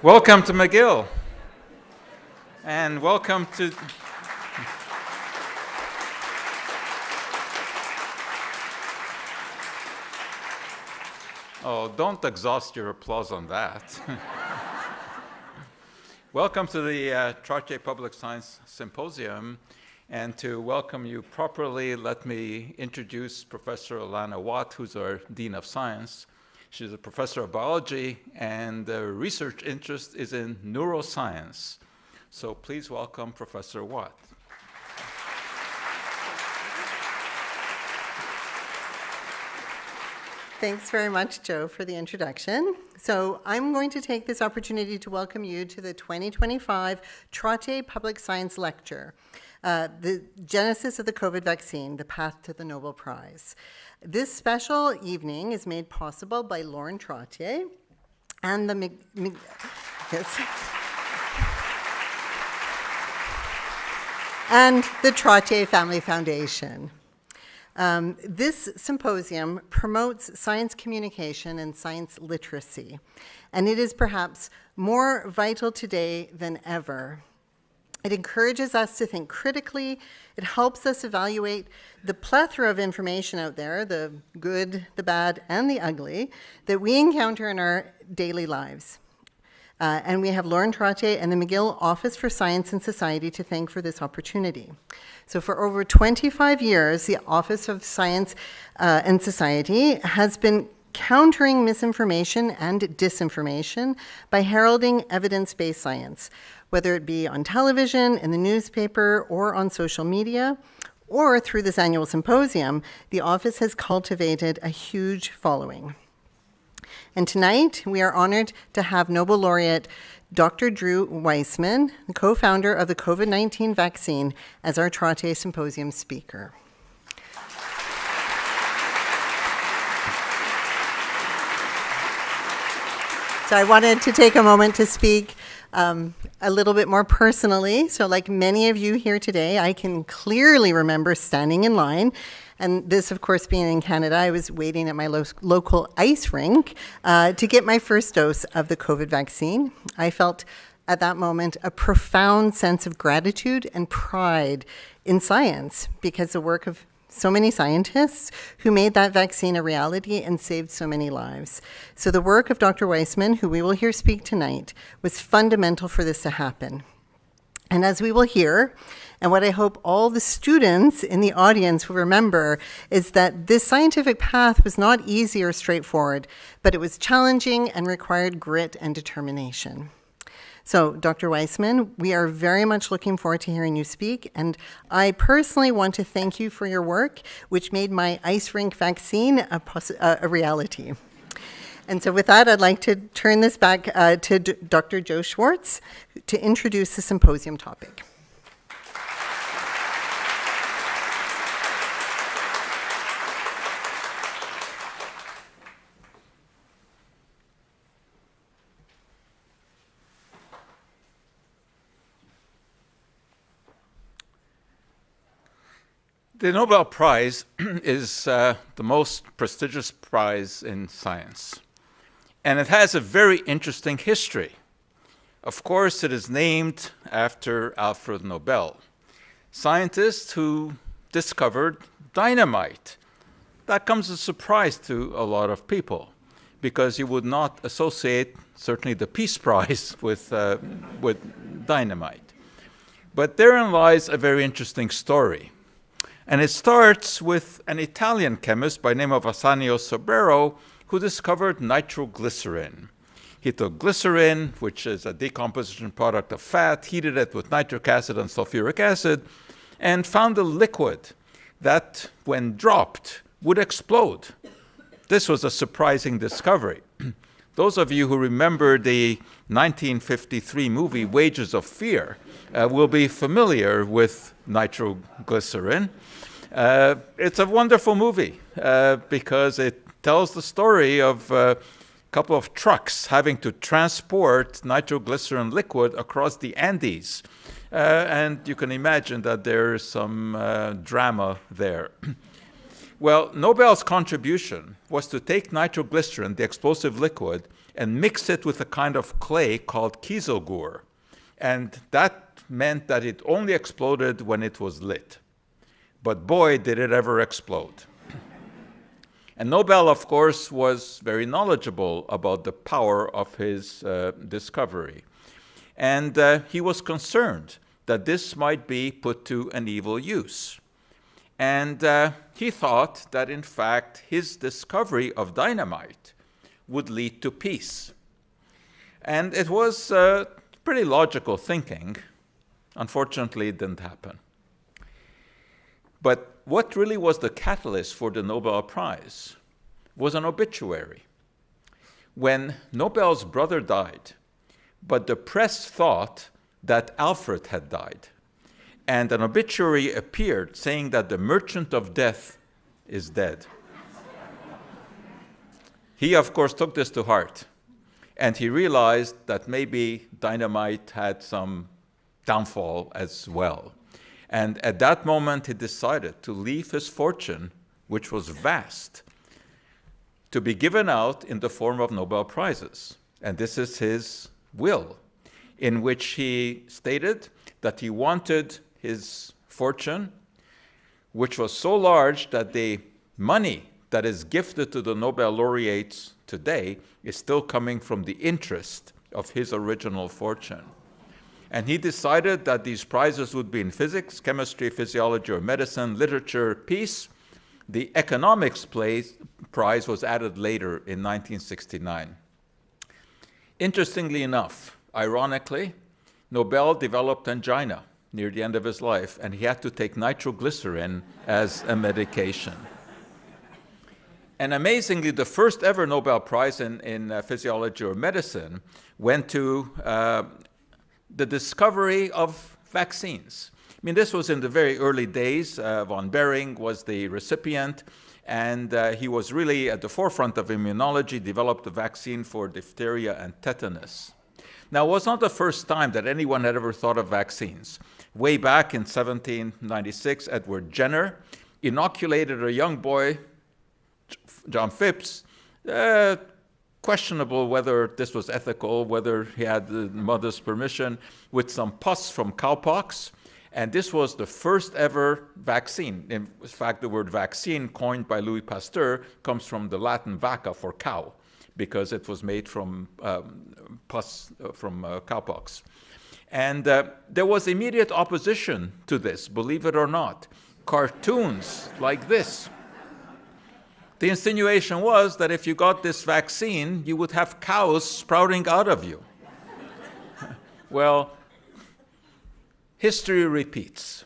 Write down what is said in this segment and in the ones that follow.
Welcome to McGill, and welcome to... Oh, don't exhaust your applause on that. Welcome to the Trottier Public Science Symposium, and to welcome you properly, let me introduce Professor Alana Watt, who's our Dean of Science. She's a professor of biology, and her research interest is in neuroscience. So please welcome Professor Watt. Thanks very much, Joe, for the introduction. So I'm going to take this opportunity to welcome you to the 2025 Trottier Public Science Lecture, The Genesis of the COVID Vaccine, The Path to the Nobel Prize. This special evening is made possible by Lauren Trottier and the and the Trottier Family Foundation. This symposium promotes science communication and science literacy, and it is perhaps more vital today than ever. It encourages us to think critically. It helps us evaluate the plethora of information out there, the good, the bad, and the ugly, that we encounter in our daily lives. And we have Lauren Trottier and the McGill Office for Science and Society to thank for this opportunity. So for over 25 years, the Office of Science and Society has been countering misinformation and disinformation by heralding evidence-based science, whether it be on television, in the newspaper, or on social media, or through this annual symposium. The office has cultivated a huge following. And tonight, we are honored to have Nobel Laureate Dr. Drew Weissman, the co-founder of the COVID-19 vaccine, as our Trottier Symposium speaker. So I wanted to take a moment to speak a little bit more personally. So like many of you here today, I can clearly remember standing in line. And this, of course, being in Canada, I was waiting at my local ice rink to get my first dose of the COVID vaccine. I felt at that moment a profound sense of gratitude and pride in science, because the work of so many scientists who made that vaccine a reality and saved so many lives. So the work of Dr. Weissman, who we will hear speak tonight, was fundamental for this to happen. And as we will hear, and what I hope all the students in the audience will remember, is that this scientific path was not easy or straightforward, but it was challenging and required grit and determination. So, Dr. Weissman, we are very much looking forward to hearing you speak, and I personally want to thank you for your work, which made my ice rink vaccine a reality. And so with that, I'd like to turn this back to Dr. Joe Schwartz to introduce the symposium topic. The Nobel Prize is the most prestigious prize in science, and it has a very interesting history. Of course, it is named after Alfred Nobel, scientist who discovered dynamite. That comes as a surprise to a lot of people, because you would not associate certainly the Peace Prize with dynamite. But therein lies a very interesting story. And it starts with an Italian chemist by the name of Ascanio Sobrero, who discovered nitroglycerin. He took glycerin, which is a decomposition product of fat, heated it with nitric acid and sulfuric acid, and found a liquid that, when dropped, would explode. This was a surprising discovery. Those of you who remember the 1953 movie Wages of Fear will be familiar with nitroglycerin. It's a wonderful movie because it tells the story of a couple of trucks having to transport nitroglycerin liquid across the Andes. And you can imagine that there is some drama there. Well, Nobel's contribution was to take nitroglycerin, the explosive liquid, and mix it with a kind of clay called kieselguhr. And that meant that it only exploded when it was lit. But boy, did it ever explode. And Nobel, of course, was very knowledgeable about the power of his discovery. And he was concerned that this might be put to an evil use. And he thought that, in fact, his discovery of dynamite would lead to peace. And it was pretty logical thinking. Unfortunately, it didn't happen. But what really was the catalyst for the Nobel Prize was an obituary. When Nobel's brother died, but the press thought that Alfred had died, and an obituary appeared saying that the merchant of death is dead. He, of course, took this to heart, and he realized that maybe dynamite had some downfall as well. And at that moment, he decided to leave his fortune, which was vast, to be given out in the form of Nobel Prizes. And this is his will, in which he stated that he wanted his fortune, which was so large that the money that is gifted to the Nobel laureates today is still coming from the interest of his original fortune. And he decided that these prizes would be in physics, chemistry, physiology, or medicine, literature, peace. The economics prize was added later in 1969. Interestingly enough, ironically, Nobel developed angina near the end of his life, and he had to take nitroglycerin as a medication. And amazingly, the first ever Nobel Prize in physiology or medicine went to the discovery of vaccines. I mean, this was in the very early days. Von Behring was the recipient, and he was really at the forefront of immunology, developed a vaccine for diphtheria and tetanus. Now, it was not the first time that anyone had ever thought of vaccines. Way back in 1796, Edward Jenner inoculated a young boy, John Phipps, questionable whether this was ethical, whether he had the mother's permission, with some pus from cowpox. And this was the first ever vaccine. In fact, the word vaccine, coined by Louis Pasteur, comes from the Latin vacca for cow, because it was made from pus from cowpox. And there was immediate opposition to this, believe it or not. Cartoons like this. The insinuation was that if you got this vaccine, you would have cows sprouting out of you. Well, history repeats,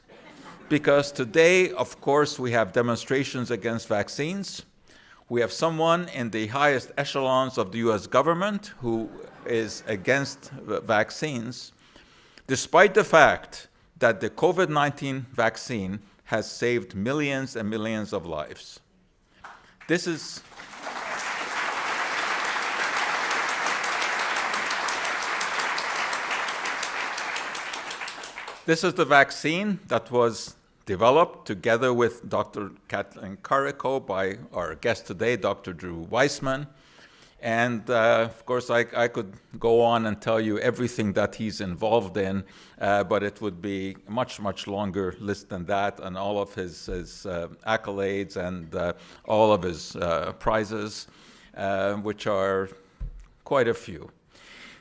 because today, of course, we have demonstrations against vaccines. We have someone in the highest echelons of the US government who is against vaccines, despite the fact that the COVID-19 vaccine has saved millions and millions of lives. This is the vaccine that was developed together with Dr. Kathleen Carrico by our guest today, Dr. Drew Weissman. And of course, I could go on and tell you everything that he's involved in, but it would be a much, much longer list than that, and all of his accolades and all of his prizes, which are quite a few.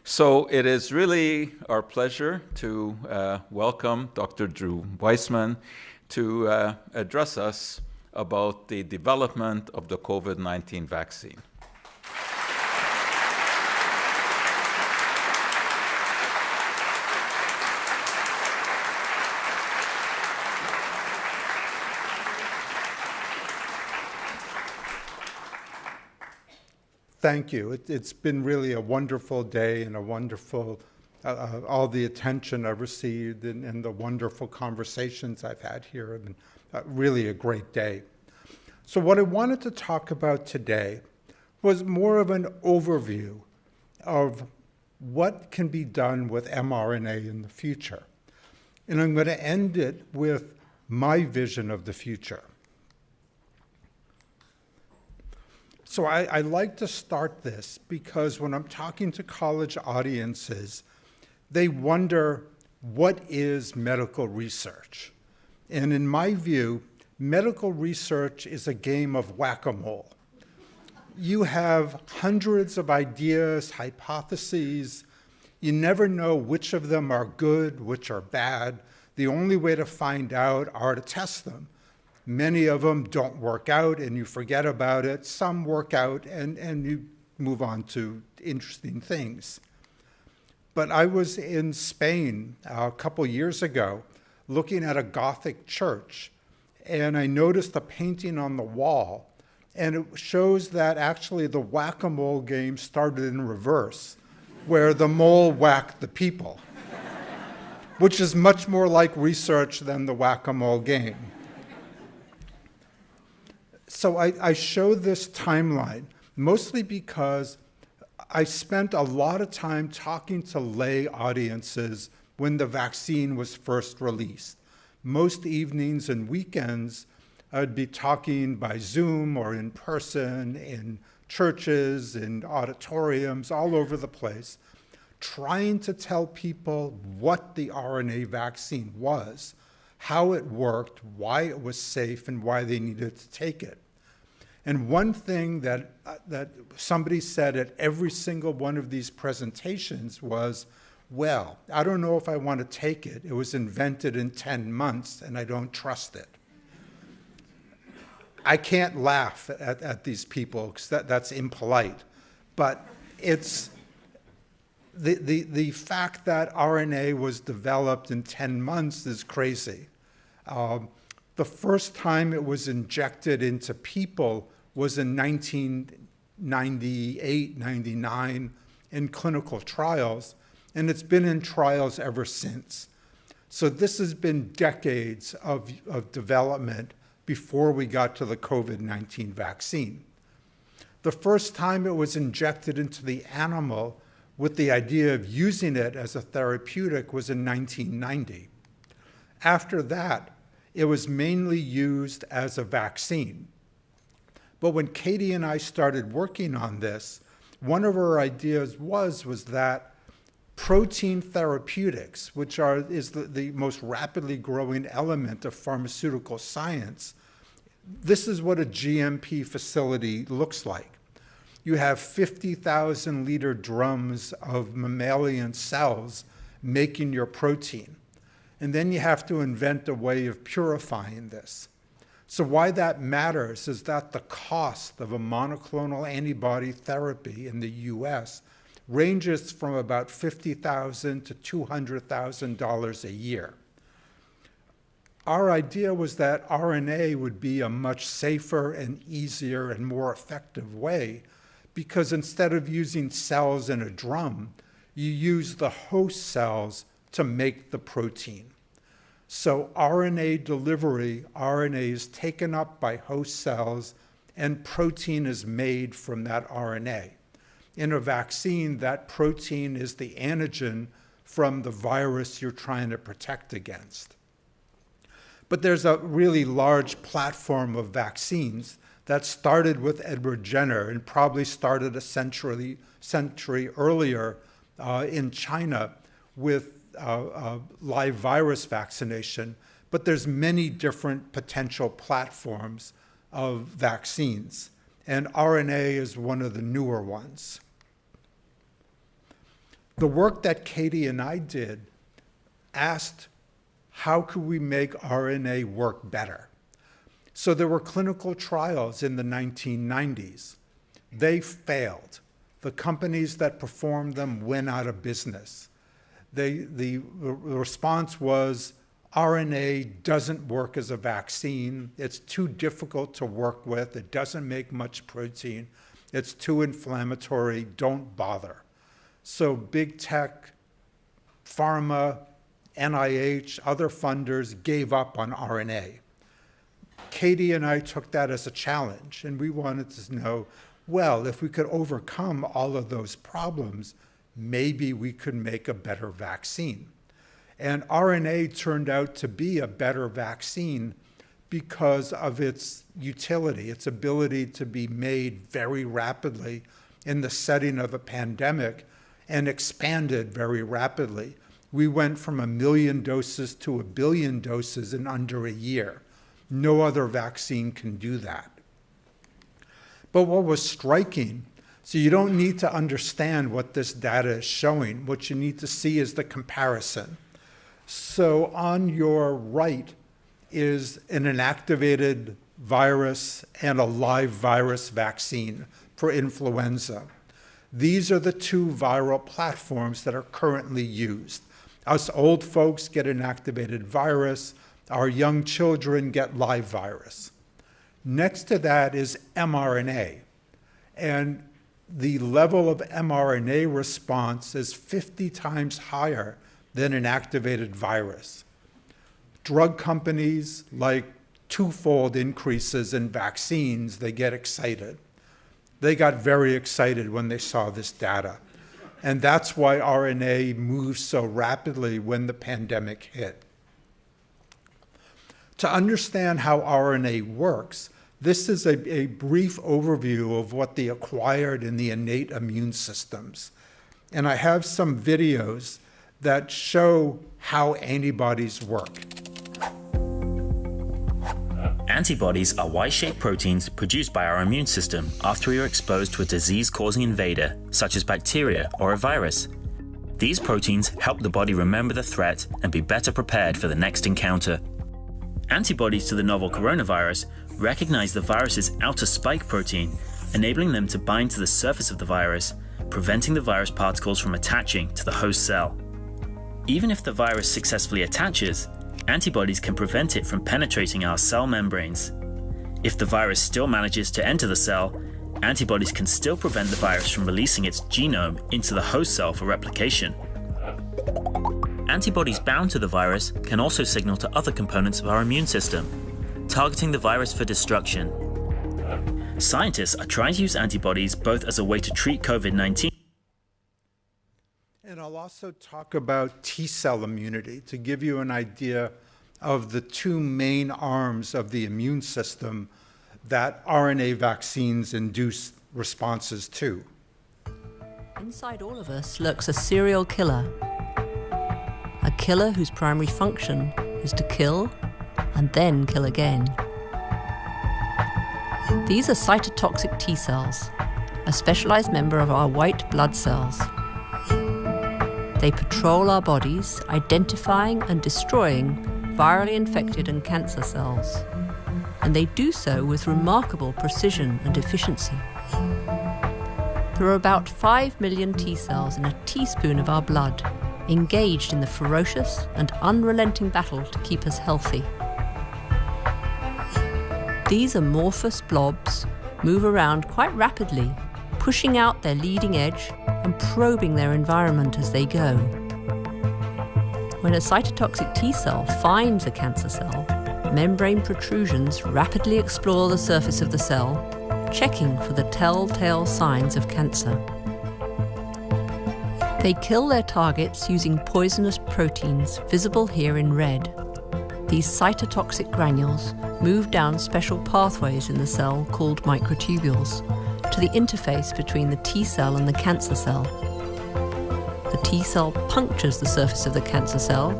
So it is really our pleasure to welcome Dr. Drew Weissman to address us about the development of the COVID-19 vaccine. Thank you. It's been really a wonderful day and a wonderful, all the attention I've received and the wonderful conversations I've had here have been really a great day. So what I wanted to talk about today was more of an overview of what can be done with mRNA in the future. And I'm going to end it with my vision of the future. So I like to start this because when I'm talking to college audiences, they wonder, what is medical research? And in my view, medical research is a game of whack-a-mole. You have hundreds of ideas, hypotheses. You never know which of them are good, which are bad. The only way to find out are to test them. Many of them don't work out and you forget about it. Some work out and you move on to interesting things. But I was in Spain a couple years ago looking at a Gothic church, and I noticed a painting on the wall, and it shows that actually the whack-a-mole game started in reverse, where the mole whacked the people, which is much more like research than the whack-a-mole game. So I show this timeline mostly because I spent a lot of time talking to lay audiences when the vaccine was first released. Most evenings and weekends, I'd be talking by Zoom or in person, in churches, in auditoriums, all over the place, trying to tell people what the RNA vaccine was, how it worked, why it was safe, and why they needed to take it. And one thing that somebody said at every single one of these presentations was, well, I don't know if I want to take it. It was invented in 10 months, and I don't trust it. I can't laugh at these people, because that's impolite. But it's the fact that RNA was developed in 10 months is crazy. The first time it was injected into people was in 1998, 99 in clinical trials, and it's been in trials ever since. So this has been decades of development before we got to the COVID-19 vaccine. The first time it was injected into the animal with the idea of using it as a therapeutic was in 1990. After that, it was mainly used as a vaccine. But when Katie and I started working on this, one of our ideas was that protein therapeutics, which is the most rapidly growing element of pharmaceutical science, this is what a GMP facility looks like. You have 50,000-liter drums of mammalian cells making your protein. And then you have to invent a way of purifying this. So why that matters is that the cost of a monoclonal antibody therapy in the US ranges from about $50,000 to $200,000 a year. Our idea was that RNA would be a much safer and easier and more effective way, because instead of using cells in a drum, you use the host cells to make the protein. So RNA delivery, RNA is taken up by host cells, and protein is made from that RNA. In a vaccine, that protein is the antigen from the virus you're trying to protect against. But there's a really large platform of vaccines that started with Edward Jenner and probably started a century earlier in China with live virus vaccination, but there's many different potential platforms of vaccines, and RNA is one of the newer ones. The work that Katie and I did asked, how could we make RNA work better? So there were clinical trials in the 1990s. They failed. The companies that performed them went out of business. The response was, RNA doesn't work as a vaccine. It's too difficult to work with. It doesn't make much protein. It's too inflammatory. Don't bother. So big tech, pharma, NIH, other funders gave up on RNA. Katie and I took that as a challenge, and we wanted to know, well, if we could overcome all of those problems, maybe we could make a better vaccine. And RNA turned out to be a better vaccine because of its utility, its ability to be made very rapidly in the setting of a pandemic and expanded very rapidly. We went from 1 million doses to 1 billion doses in under a year. No other vaccine can do that. But what was striking, so you don't need to understand what this data is showing. What you need to see is the comparison. So on your right is an inactivated virus and a live virus vaccine for influenza. These are the two viral platforms that are currently used. Us old folks get inactivated virus. Our young children get live virus. Next to that is mRNA. And the level of mRNA response is 50 times higher than an activated virus. Drug companies like twofold increases in vaccines, they get excited. They got very excited when they saw this data. And that's why RNA moved so rapidly when the pandemic hit. To understand how RNA works, this is a brief overview of what the acquired and the innate immune systems. And I have some videos that show how antibodies work. Antibodies are Y-shaped proteins produced by our immune system after we are exposed to a disease-causing invader, such as bacteria or a virus. These proteins help the body remember the threat and be better prepared for the next encounter. Antibodies to the novel coronavirus recognize the virus's outer spike protein, enabling them to bind to the surface of the virus, preventing the virus particles from attaching to the host cell. Even if the virus successfully attaches, antibodies can prevent it from penetrating our cell membranes. If the virus still manages to enter the cell, antibodies can still prevent the virus from releasing its genome into the host cell for replication. Antibodies bound to the virus can also signal to other components of our immune system, targeting the virus for destruction. Scientists are trying to use antibodies both as a way to treat COVID-19. And I'll also talk about T-cell immunity to give you an idea of the two main arms of the immune system that RNA vaccines induce responses to. Inside all of us lurks a serial killer. A killer whose primary function is to kill and then kill again. These are cytotoxic T cells, a specialized member of our white blood cells. They patrol our bodies, identifying and destroying virally infected and cancer cells. And they do so with remarkable precision and efficiency. There are about 5 million T cells in a teaspoon of our blood, engaged in the ferocious and unrelenting battle to keep us healthy. These amorphous blobs move around quite rapidly, pushing out their leading edge and probing their environment as they go. When a cytotoxic T cell finds a cancer cell, membrane protrusions rapidly explore the surface of the cell, checking for the telltale signs of cancer. They kill their targets using poisonous proteins visible here in red. These cytotoxic granules move down special pathways in the cell called microtubules to the interface between the T cell and the cancer cell. The T cell punctures the surface of the cancer cell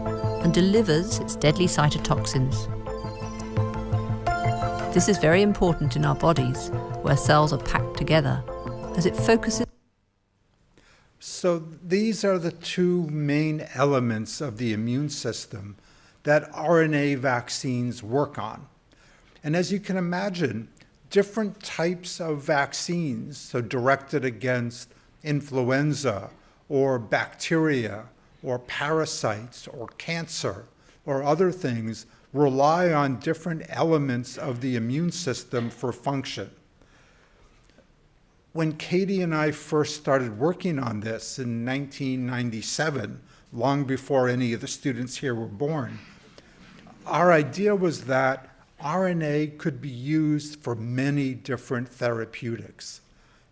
and delivers its deadly cytotoxins. This is very important in our bodies, where cells are packed together, as it focuses. So these are the two main elements of the immune system that RNA vaccines work on. And as you can imagine, different types of vaccines, so directed against influenza or bacteria or parasites or cancer or other things, rely on different elements of the immune system for function. When Katie and I first started working on this in 1997, long before any of the students here were born, our idea was that RNA could be used for many different therapeutics.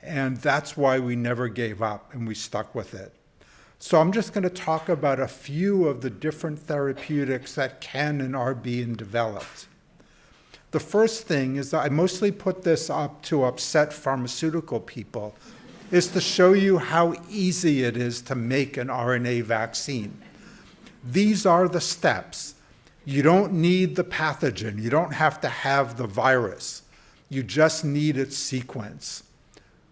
And that's why we never gave up and we stuck with it. So I'm just going to talk about a few of the different therapeutics that can and are being developed. The first thing is that I mostly put this up to upset pharmaceutical people, is to show you how easy it is to make an RNA vaccine. These are the steps. You don't need the pathogen. You don't have to have the virus. You just need its sequence.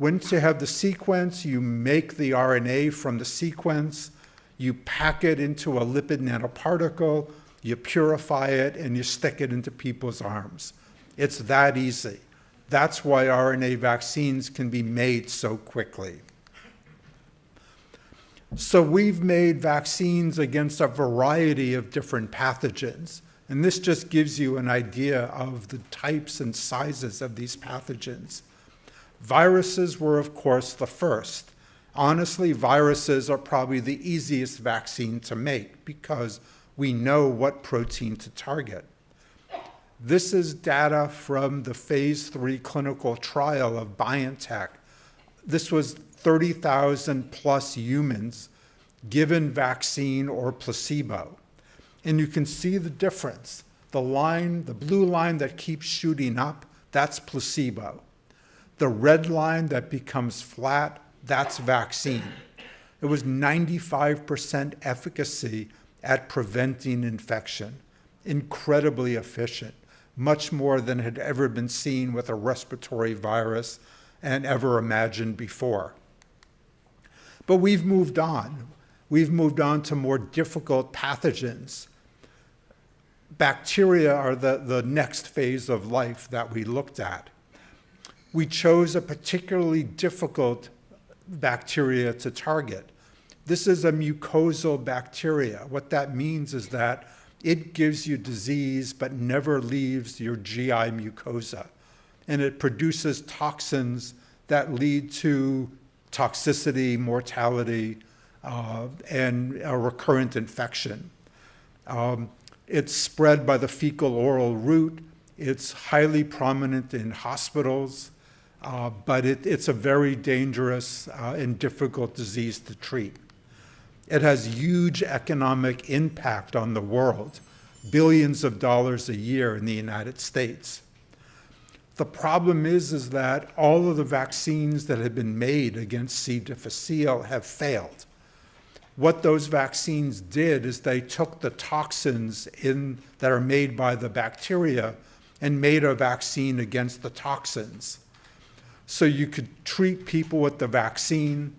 Once you have the sequence, you make the RNA from the sequence, you pack it into a lipid nanoparticle, you purify it, and you stick it into people's arms. It's that easy. That's why RNA vaccines can be made so quickly. So we've made vaccines against a variety of different pathogens. And this just gives you an idea of the types and sizes of these pathogens. Viruses were, of course, the first. Honestly, viruses are probably the easiest vaccine to make because we know what protein to target. This is data from the phase 3 clinical trial of BioNTech. This was 30,000 plus humans given vaccine or placebo. And you can see the difference. The line, the blue line that keeps shooting up, that's placebo. The red line that becomes flat, that's vaccine. It was 95% efficacy at preventing infection. Incredibly efficient, much more than had ever been seen with a respiratory virus and ever imagined before. But we've moved on. We've moved on to more difficult pathogens. Bacteria are the next phase of life that we looked at. We chose a particularly difficult bacteria to target. This is a mucosal bacteria. What that means is that it gives you disease but never leaves your GI mucosa. And it produces toxins that lead to toxicity, mortality, and a recurrent infection. It's spread by the fecal-oral route. It's highly prominent in hospitals, but it's a very dangerous and difficult disease to treat. It has huge economic impact on the world, billions of dollars a year in the United States. The problem is that all of the vaccines that have been made against C. difficile have failed. What those vaccines did is they took the toxins that are made by the bacteria and made a vaccine against the toxins. So you could treat people with the vaccine,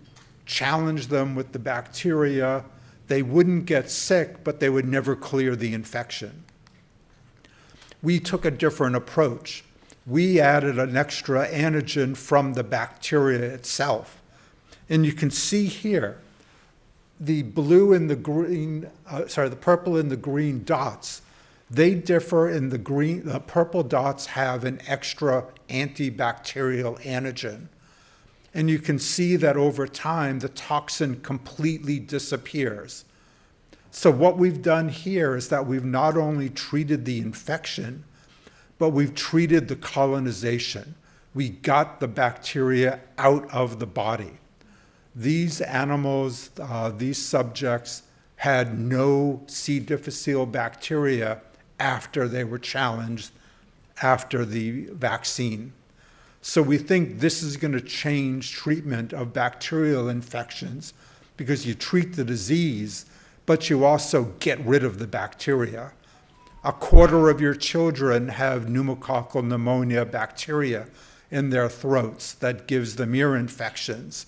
challenge them with the bacteria. They wouldn't get sick, but they would never clear the infection. We took a different approach. We added an extra antigen from the bacteria itself. And you can see here, the blue and the green, the purple and the green dots, they differ in the green. The purple dots have an extra antibacterial antigen. And you can see that over time, the toxin completely disappears. So what we've done here is that we've not only treated the infection, but we've treated the colonization. We got the bacteria out of the body. These animals, these subjects, had no C. difficile bacteria after they were challenged after the vaccine. So we think this is going to change treatment of bacterial infections because you treat the disease, but you also get rid of the bacteria. 1/4 of your children have pneumococcal pneumonia bacteria in their throats that gives them ear infections.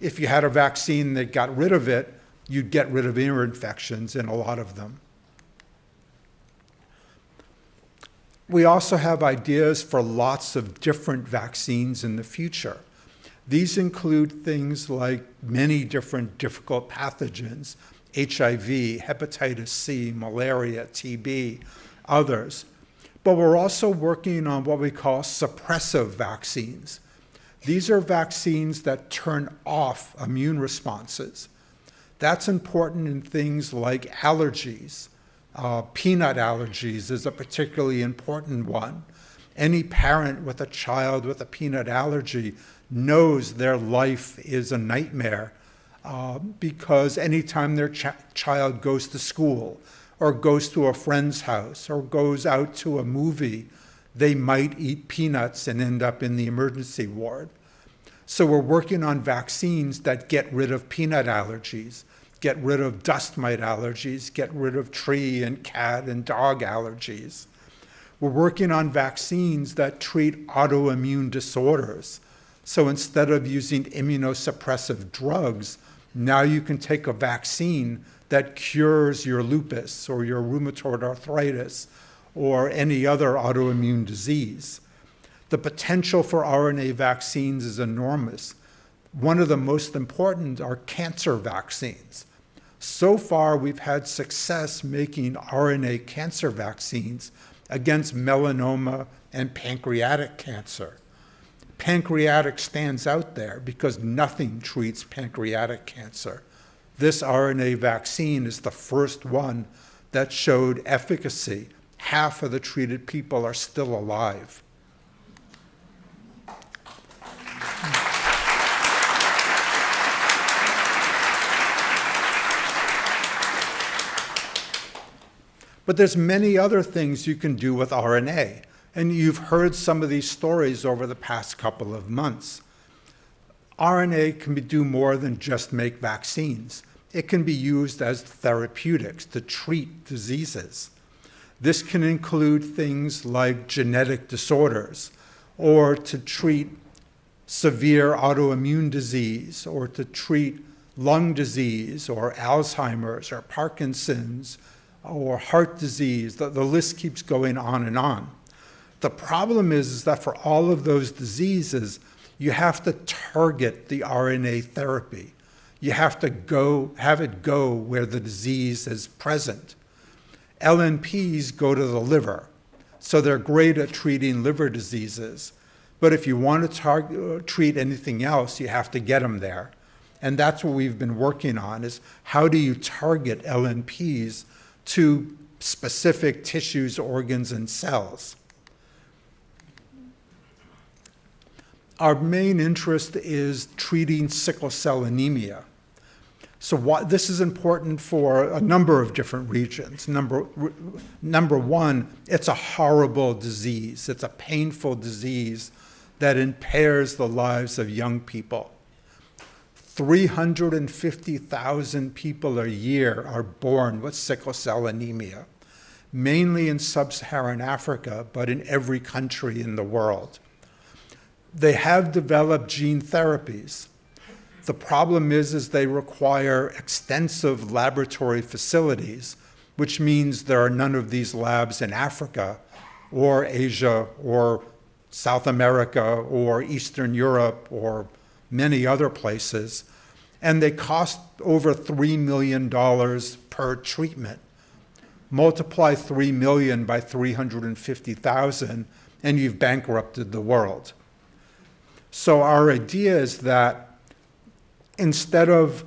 If you had a vaccine that got rid of it, you'd get rid of ear infections in a lot of them. We also have ideas for lots of different vaccines in the future. These include things like many different difficult pathogens, HIV, hepatitis C, malaria, TB, others. But we're also working on what we call suppressive vaccines. These are vaccines that turn off immune responses. That's important in things like allergies. Peanut allergies is a particularly important one. Any parent with a child with a peanut allergy knows their life is a nightmare because anytime their child goes to school or goes to a friend's house or goes out to a movie, they might eat peanuts and end up in the emergency ward. So we're working on vaccines that get rid of peanut allergies, get rid of dust mite allergies, get rid of tree and cat and dog allergies. We're working on vaccines that treat autoimmune disorders. So instead of using immunosuppressive drugs, now you can take a vaccine that cures your lupus or your rheumatoid arthritis or any other autoimmune disease. The potential for RNA vaccines is enormous. One of the most important are cancer vaccines. So far, we've had success making RNA cancer vaccines against melanoma and pancreatic cancer. Pancreatic stands out there because nothing treats pancreatic cancer. This RNA vaccine is the first one that showed efficacy. Half of the treated people are still alive. But there's many other things you can do with RNA. And you've heard some of these stories over the past couple of months. RNA can do more than just make vaccines. It can be used as therapeutics to treat diseases. This can include things like genetic disorders, or to treat severe autoimmune disease, or to treat lung disease, or Alzheimer's, or Parkinson's, or heart disease. The list keeps going on and on. The problem is that for all of those diseases, you have to target the RNA therapy. You have to have it go where the disease is present. LNPs go to the liver, so they're great at treating liver diseases. But if you want to treat anything else, you have to get them there. And that's what we've been working on, is how do you target LNPs to specific tissues, organs, and cells. Our main interest is treating sickle cell anemia. So this is important for a number of different regions. Number one, it's a horrible disease. It's a painful disease that impairs the lives of young people. 350,000 people a year are born with sickle cell anemia, mainly in sub-Saharan Africa, but in every country in the world. They have developed gene therapies. The problem is they require extensive laboratory facilities, which means there are none of these labs in Africa or Asia or South America or Eastern Europe or many other places, and they cost over $3 million per treatment. Multiply 3 million by 350,000, and you've bankrupted the world. So our idea is that instead of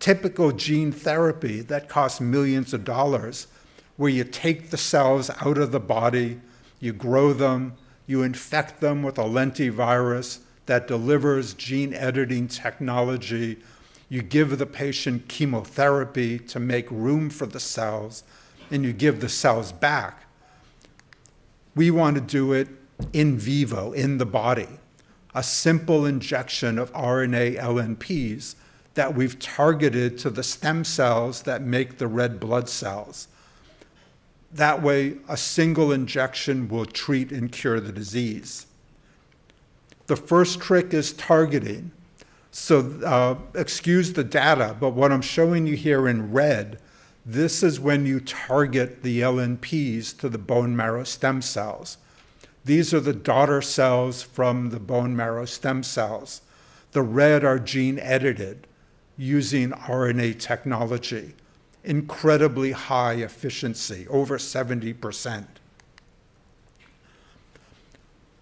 typical gene therapy that costs millions of dollars, where you take the cells out of the body, you grow them, you infect them with a lentivirus that delivers gene editing technology, you give the patient chemotherapy to make room for the cells, and you give the cells back. We want to do it in vivo, in the body. A simple injection of RNA LNPs that we've targeted to the stem cells that make the red blood cells. That way, a single injection will treat and cure the disease. The first trick is targeting. So excuse the data, but what I'm showing you here in red, this is when you target the LNPs to the bone marrow stem cells. These are the daughter cells from the bone marrow stem cells. The red are gene edited using RNA technology. Incredibly high efficiency, over 70%.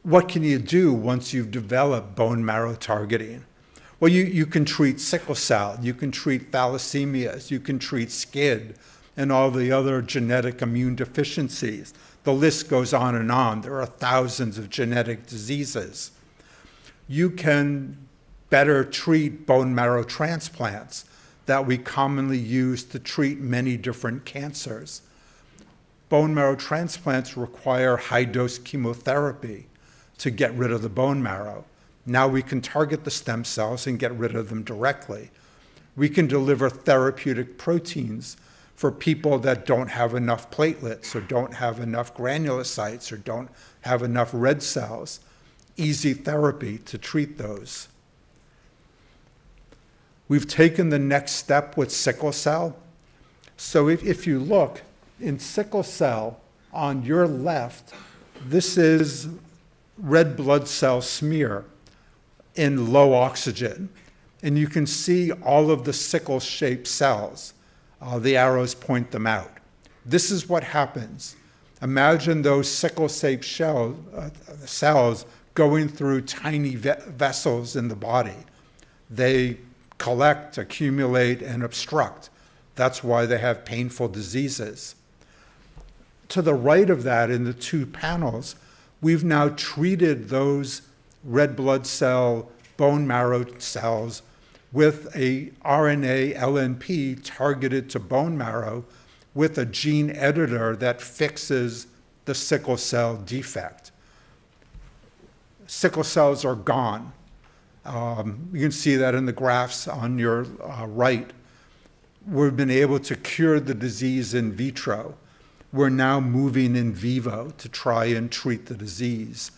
What can you do once you've developed bone marrow targeting? Well, you can treat sickle cell, you can treat thalassemias, you can treat SCID, and all the other genetic immune deficiencies. The list goes on and on. There are thousands of genetic diseases. You can better treat bone marrow transplants that we commonly use to treat many different cancers. bone marrow transplants require high-dose chemotherapy to get rid of the bone marrow. Now we can target the stem cells and get rid of them directly. We can deliver therapeutic proteins for people that don't have enough platelets or don't have enough granulocytes or don't have enough red cells. Easy therapy to treat those. We've taken the next step with sickle cell. So if you look in sickle cell on your left, this is red blood cell smear in low oxygen. And you can see all of the sickle-shaped cells. The arrows point them out. This is what happens. Imagine those sickle-shaped cells going through tiny vessels in the body. They collect, accumulate, and obstruct. That's why they have painful diseases. To the right of that, in the two panels, we've now treated those red blood cell bone marrow cells with a RNA LNP targeted to bone marrow with a gene editor that fixes the sickle cell defect. Sickle cells are gone. You can see that in the graphs on your right. We've been able to cure the disease in vitro. We're now moving in vivo to try and treat the disease.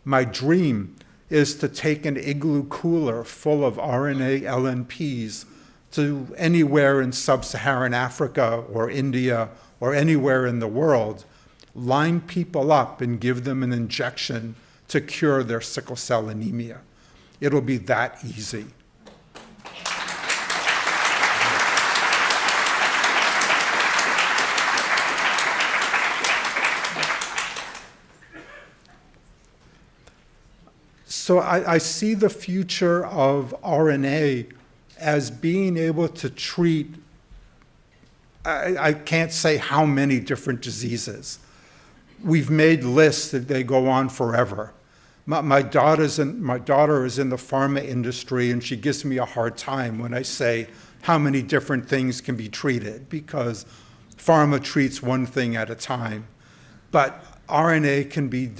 My dream is to take an igloo cooler full of RNA LNPs to anywhere in sub-Saharan Africa or India or anywhere in the world, line people up and give them an injection to cure their sickle cell anemia. It'll be that easy. So I see the future of RNA as being able to treat, I can't say how many different diseases. We've made lists that they go on forever. My daughter is in the pharma industry, and she gives me a hard time when I say how many different things can be treated, because pharma treats one thing at a time. But RNA can be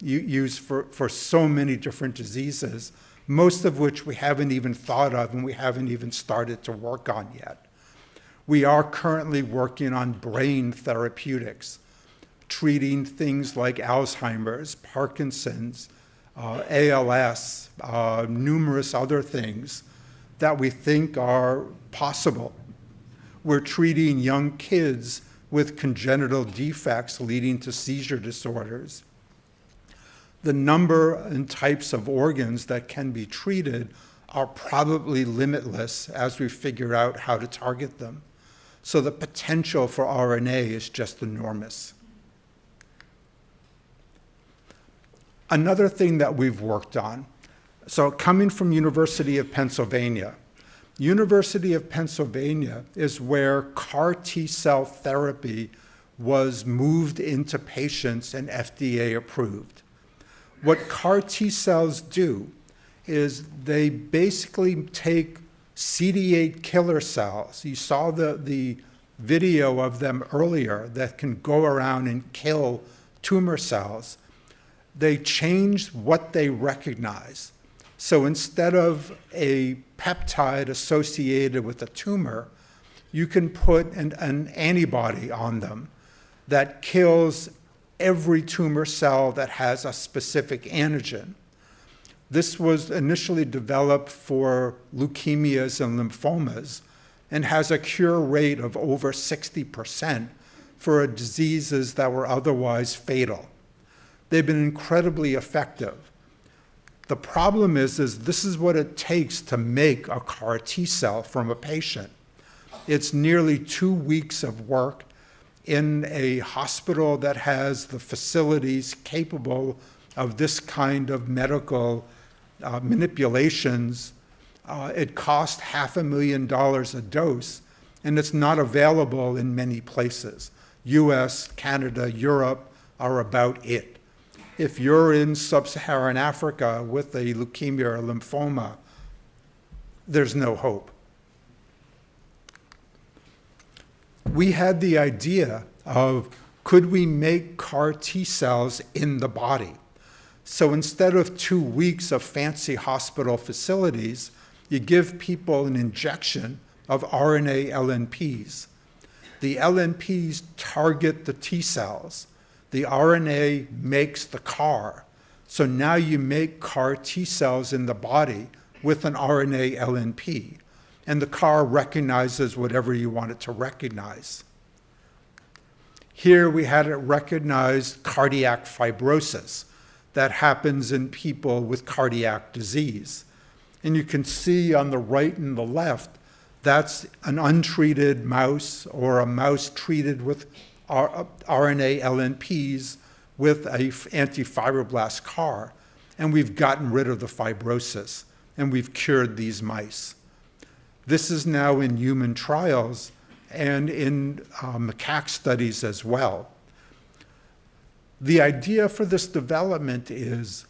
used for so many different diseases, most of which we haven't even thought of and we haven't even started to work on yet. We are currently working on brain therapeutics, treating things like Alzheimer's, Parkinson's, ALS, numerous other things that we think are possible. We're treating young kids with congenital defects leading to seizure disorders. The number and types of organs that can be treated are probably limitless as we figure out how to target them. So the potential for RNA is just enormous. Another thing that we've worked on, so coming from University of Pennsylvania, University of Pennsylvania is where CAR T-cell therapy was moved into patients and FDA approved. What CAR T-cells do is they basically take CD8 killer cells. You saw the video of them earlier that can go around and kill tumor cells. They change what they recognize. So instead of a peptide associated with a tumor, you can put an antibody on them that kills every tumor cell that has a specific antigen. This was initially developed for leukemias and lymphomas and has a cure rate of over 60% for diseases that were otherwise fatal. They've been incredibly effective. The problem is this is what it takes to make a CAR T-cell from a patient. It's nearly 2 weeks of work in a hospital that has the facilities capable of this kind of medical manipulations. It costs $500,000 a dose, and it's not available in many places. US, Canada, Europe are about it. If you're in sub-Saharan Africa with a leukemia or lymphoma, there's no hope. We had the idea of could we make CAR T cells in the body? So instead of 2 weeks of fancy hospital facilities, you give people an injection of RNA LNPs. The LNPs target the T cells. The RNA makes the CAR. So now you make CAR T cells in the body with an RNA LNP, and the CAR recognizes whatever you want it to recognize. Here we had it recognize cardiac fibrosis that happens in people with cardiac disease. And you can see on the right and the left, that's an untreated mouse or a mouse treated with RNA LNPs with a antifibroblast CAR. And we've gotten rid of the fibrosis, and we've cured these mice. This is now in human trials and in macaque studies as well. The idea for this development is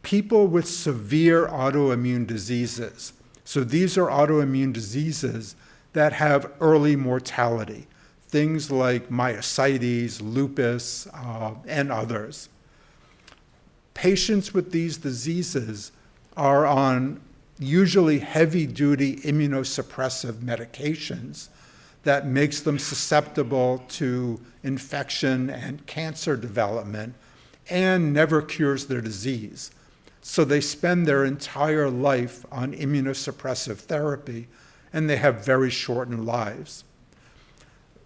people with severe autoimmune diseases. So these are autoimmune diseases that have early mortality, things like myositis, lupus, and others. Patients with these diseases are on usually heavy-duty immunosuppressive medications that makes them susceptible to infection and cancer development and never cures their disease. So they spend their entire life on immunosuppressive therapy, and they have very shortened lives.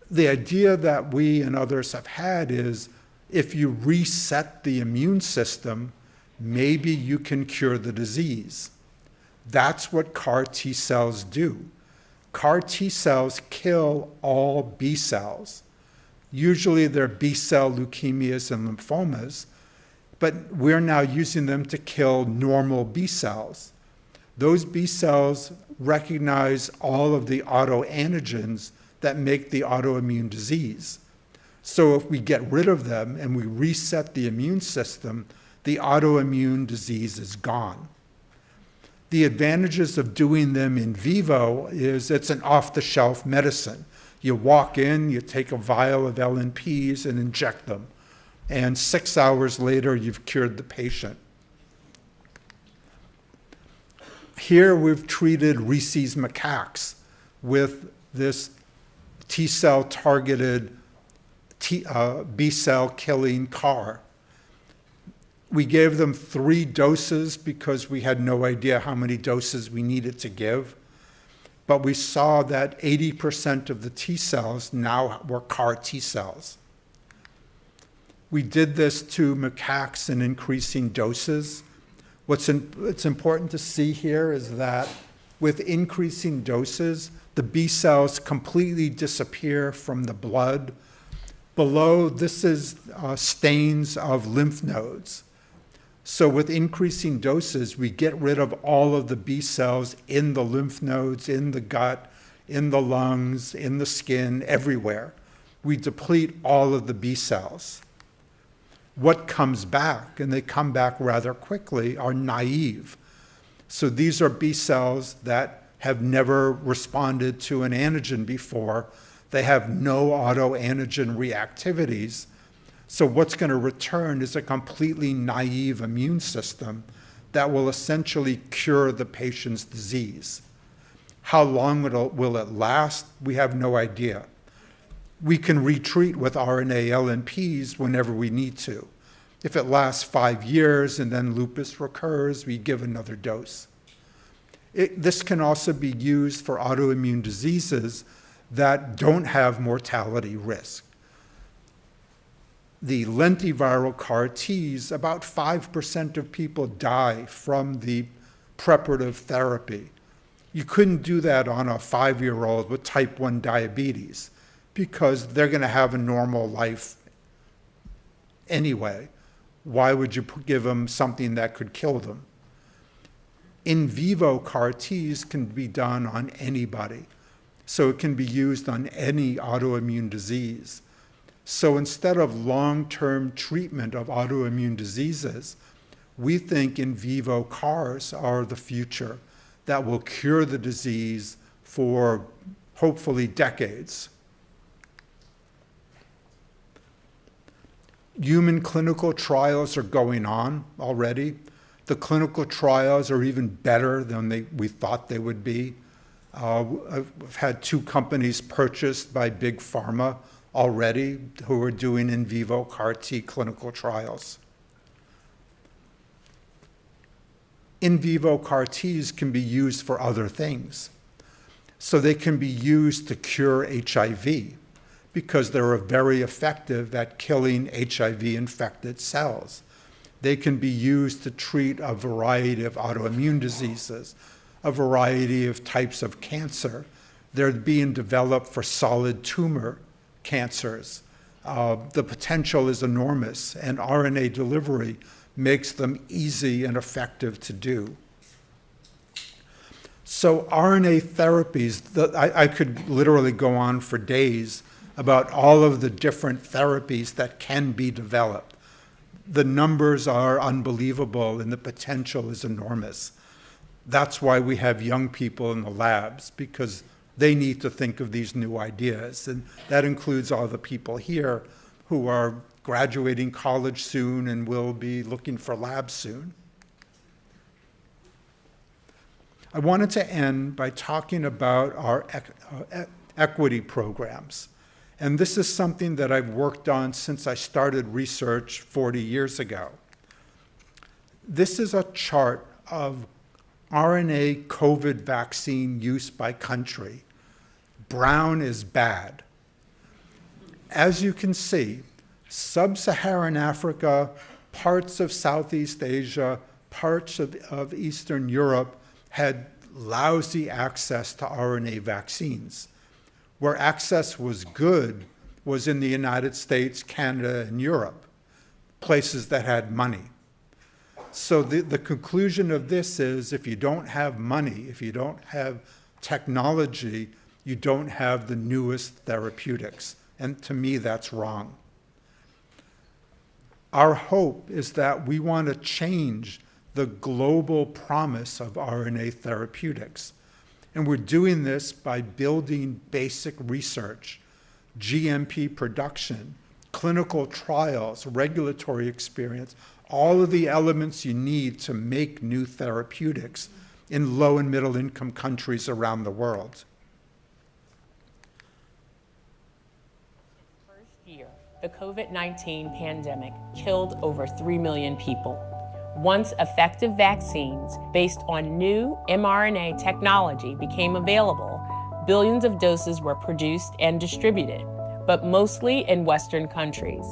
The idea that we and others have had is if you reset the immune system, maybe you can cure the disease. That's what CAR T cells do. CAR T cells kill all B cells. Usually they're B cell leukemias and lymphomas, but we're now using them to kill normal B cells. Those B cells recognize all of the autoantigens that make the autoimmune disease. So if we get rid of them and we reset the immune system, the autoimmune disease is gone. The advantages of doing them in vivo is it's an off-the-shelf medicine. You walk in, you take a vial of LNPs and inject them, and 6 hours later, you've cured the patient. Here we've treated rhesus macaques with this T-cell targeted B-cell killing CAR. We gave them 3 doses because we had no idea how many doses we needed to give. But we saw that 80% of the T cells now were CAR T cells. We did this to macaques in increasing doses. What's important to see here is that with increasing doses, the B cells completely disappear from the blood. Below, this is stains of lymph nodes. So with increasing doses, we get rid of all of the B cells in the lymph nodes, in the gut, in the lungs, in the skin, everywhere. We deplete all of the B cells. What comes back, and they come back rather quickly, are naive. So these are B cells that have never responded to an antigen before. They have no autoantigen reactivities. So what's going to return is a completely naive immune system that will essentially cure the patient's disease. How long will it last? We have no idea. We can retreat with RNA LNPs whenever we need to. If it lasts 5 years and then lupus recurs, we give another dose. This can also be used for autoimmune diseases that don't have mortality risk. The lentiviral CAR Ts, about 5% of people die from the preparative therapy. You couldn't do that on a 5-year-old with type 1 diabetes because they're going to have a normal life anyway. Why would you give them something that could kill them? In vivo CAR Ts can be done on anybody. So it can be used on any autoimmune disease. So instead of long-term treatment of autoimmune diseases, we think in vivo CARs are the future that will cure the disease for hopefully decades. Human clinical trials are going on already. The clinical trials are even better than we thought they would be. I've had 2 companies purchased by big pharma already who are doing in vivo CAR T clinical trials. In vivo CAR Ts can be used for other things. So they can be used to cure HIV because they're very effective at killing HIV-infected cells. They can be used to treat a variety of autoimmune diseases, a variety of types of cancer. They're being developed for solid tumor cancers. The potential is enormous, and RNA delivery makes them easy and effective to do. So RNA therapies, I could literally go on for days about all of the different therapies that can be developed. The numbers are unbelievable and the potential is enormous. That's why we have young people in the labs, because they need to think of these new ideas. And that includes all the people here who are graduating college soon and will be looking for labs soon. I wanted to end by talking about our equity programs. And this is something that I've worked on since I started research 40 years ago. This is a chart of RNA COVID vaccine use by country. Brown is bad. As you can see, Sub-Saharan Africa, parts of Southeast Asia, parts of Eastern Europe had lousy access to RNA vaccines. Where access was good was in the United States, Canada, and Europe, places that had money. So the conclusion of this is if you don't have money, if you don't have technology, you don't have the newest therapeutics. And to me, that's wrong. Our hope is that we want to change the global promise of RNA therapeutics. And we're doing this by building basic research, GMP production, clinical trials, regulatory experience, all of the elements you need to make new therapeutics in low and middle income countries around the world. The COVID-19 pandemic killed over 3 million people. Once effective vaccines based on new mRNA technology became available, billions of doses were produced and distributed, but mostly in Western countries.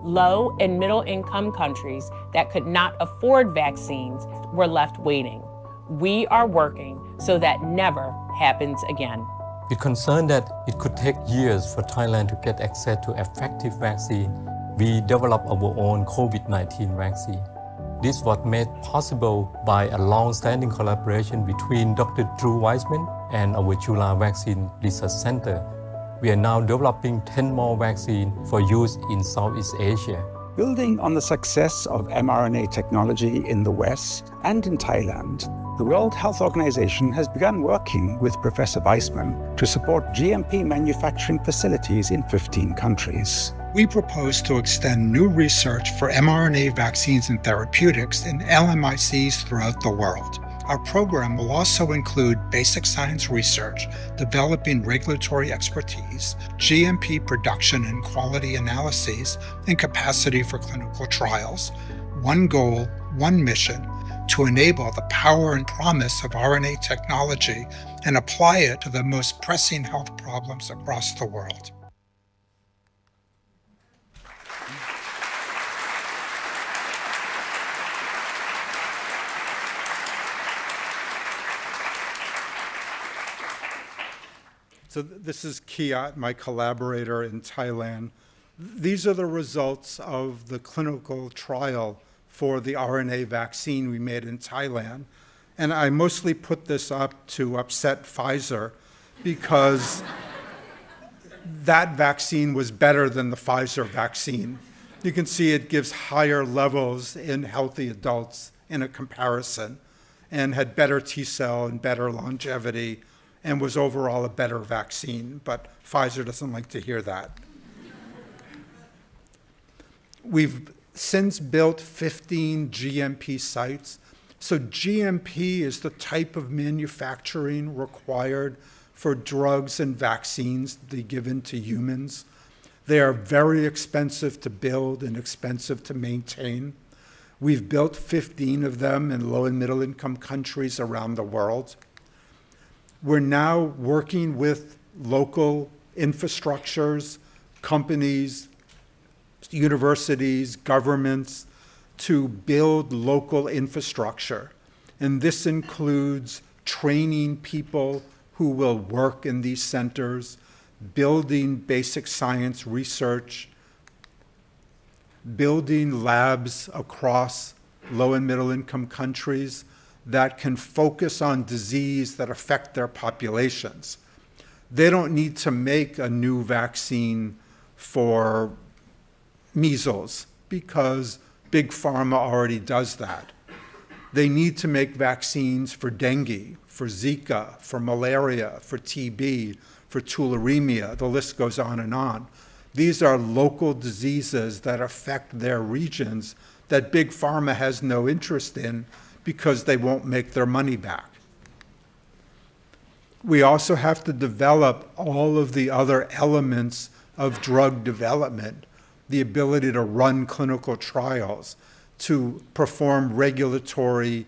Low and middle income countries that could not afford vaccines were left waiting. We are working so that never happens again. We're concerned that it could take years for Thailand to get access to effective vaccine. We developed our own COVID-19 vaccine. This was made possible by a long-standing collaboration between Dr. Drew Weissman and our Chula Vaccine Research Center. We are now developing 10 more vaccines for use in Southeast Asia. Building on the success of mRNA technology in the West and in Thailand, the World Health Organization has begun working with Professor Weissman to support GMP manufacturing facilities in 15 countries. We propose to extend new research for mRNA vaccines and therapeutics in LMICs throughout the world. Our program will also include basic science research, developing regulatory expertise, GMP production and quality analyses, and capacity for clinical trials. One goal, one mission, to enable the power and promise of RNA technology and apply it to the most pressing health problems across the world. So this is Kiat, my collaborator in Thailand. These are the results of the clinical trial for the RNA vaccine we made in Thailand. And I mostly put this up to upset Pfizer because that vaccine was better than the Pfizer vaccine. You can see it gives higher levels in healthy adults in a comparison and had better T-cell and better longevity and was overall a better vaccine, but Pfizer doesn't like to hear that. We've since built 15 GMP sites. So GMP is the type of manufacturing required for drugs and vaccines to be given to humans. They are very expensive to build and expensive to maintain. We've built 15 of them in low and middle income countries around the world. We're now working with local infrastructures, companies, universities, governments, to build local infrastructure. And this includes training people who will work in these centers, building basic science research, building labs across low and middle income countries that can focus on disease that affect their populations. They don't need to make a new vaccine for measles because Big Pharma already does that. They need to make vaccines for dengue, for Zika, for malaria, for TB, for tularemia. The list goes on and on. These are local diseases that affect their regions that Big Pharma has no interest in because they won't make their money back. We also have to develop all of the other elements of drug development, the ability to run clinical trials, to perform regulatory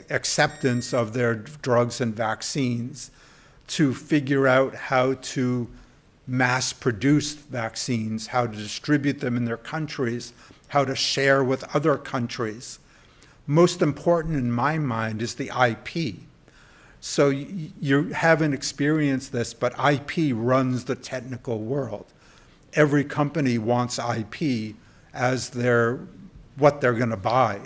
acceptance of their drugs and vaccines, to figure out how to mass produce vaccines, how to distribute them in their countries, how to share with other countries. Most important in my mind is the IP. So you haven't experienced this, but IP runs the technical world. Every company wants IP as what they're going to buy.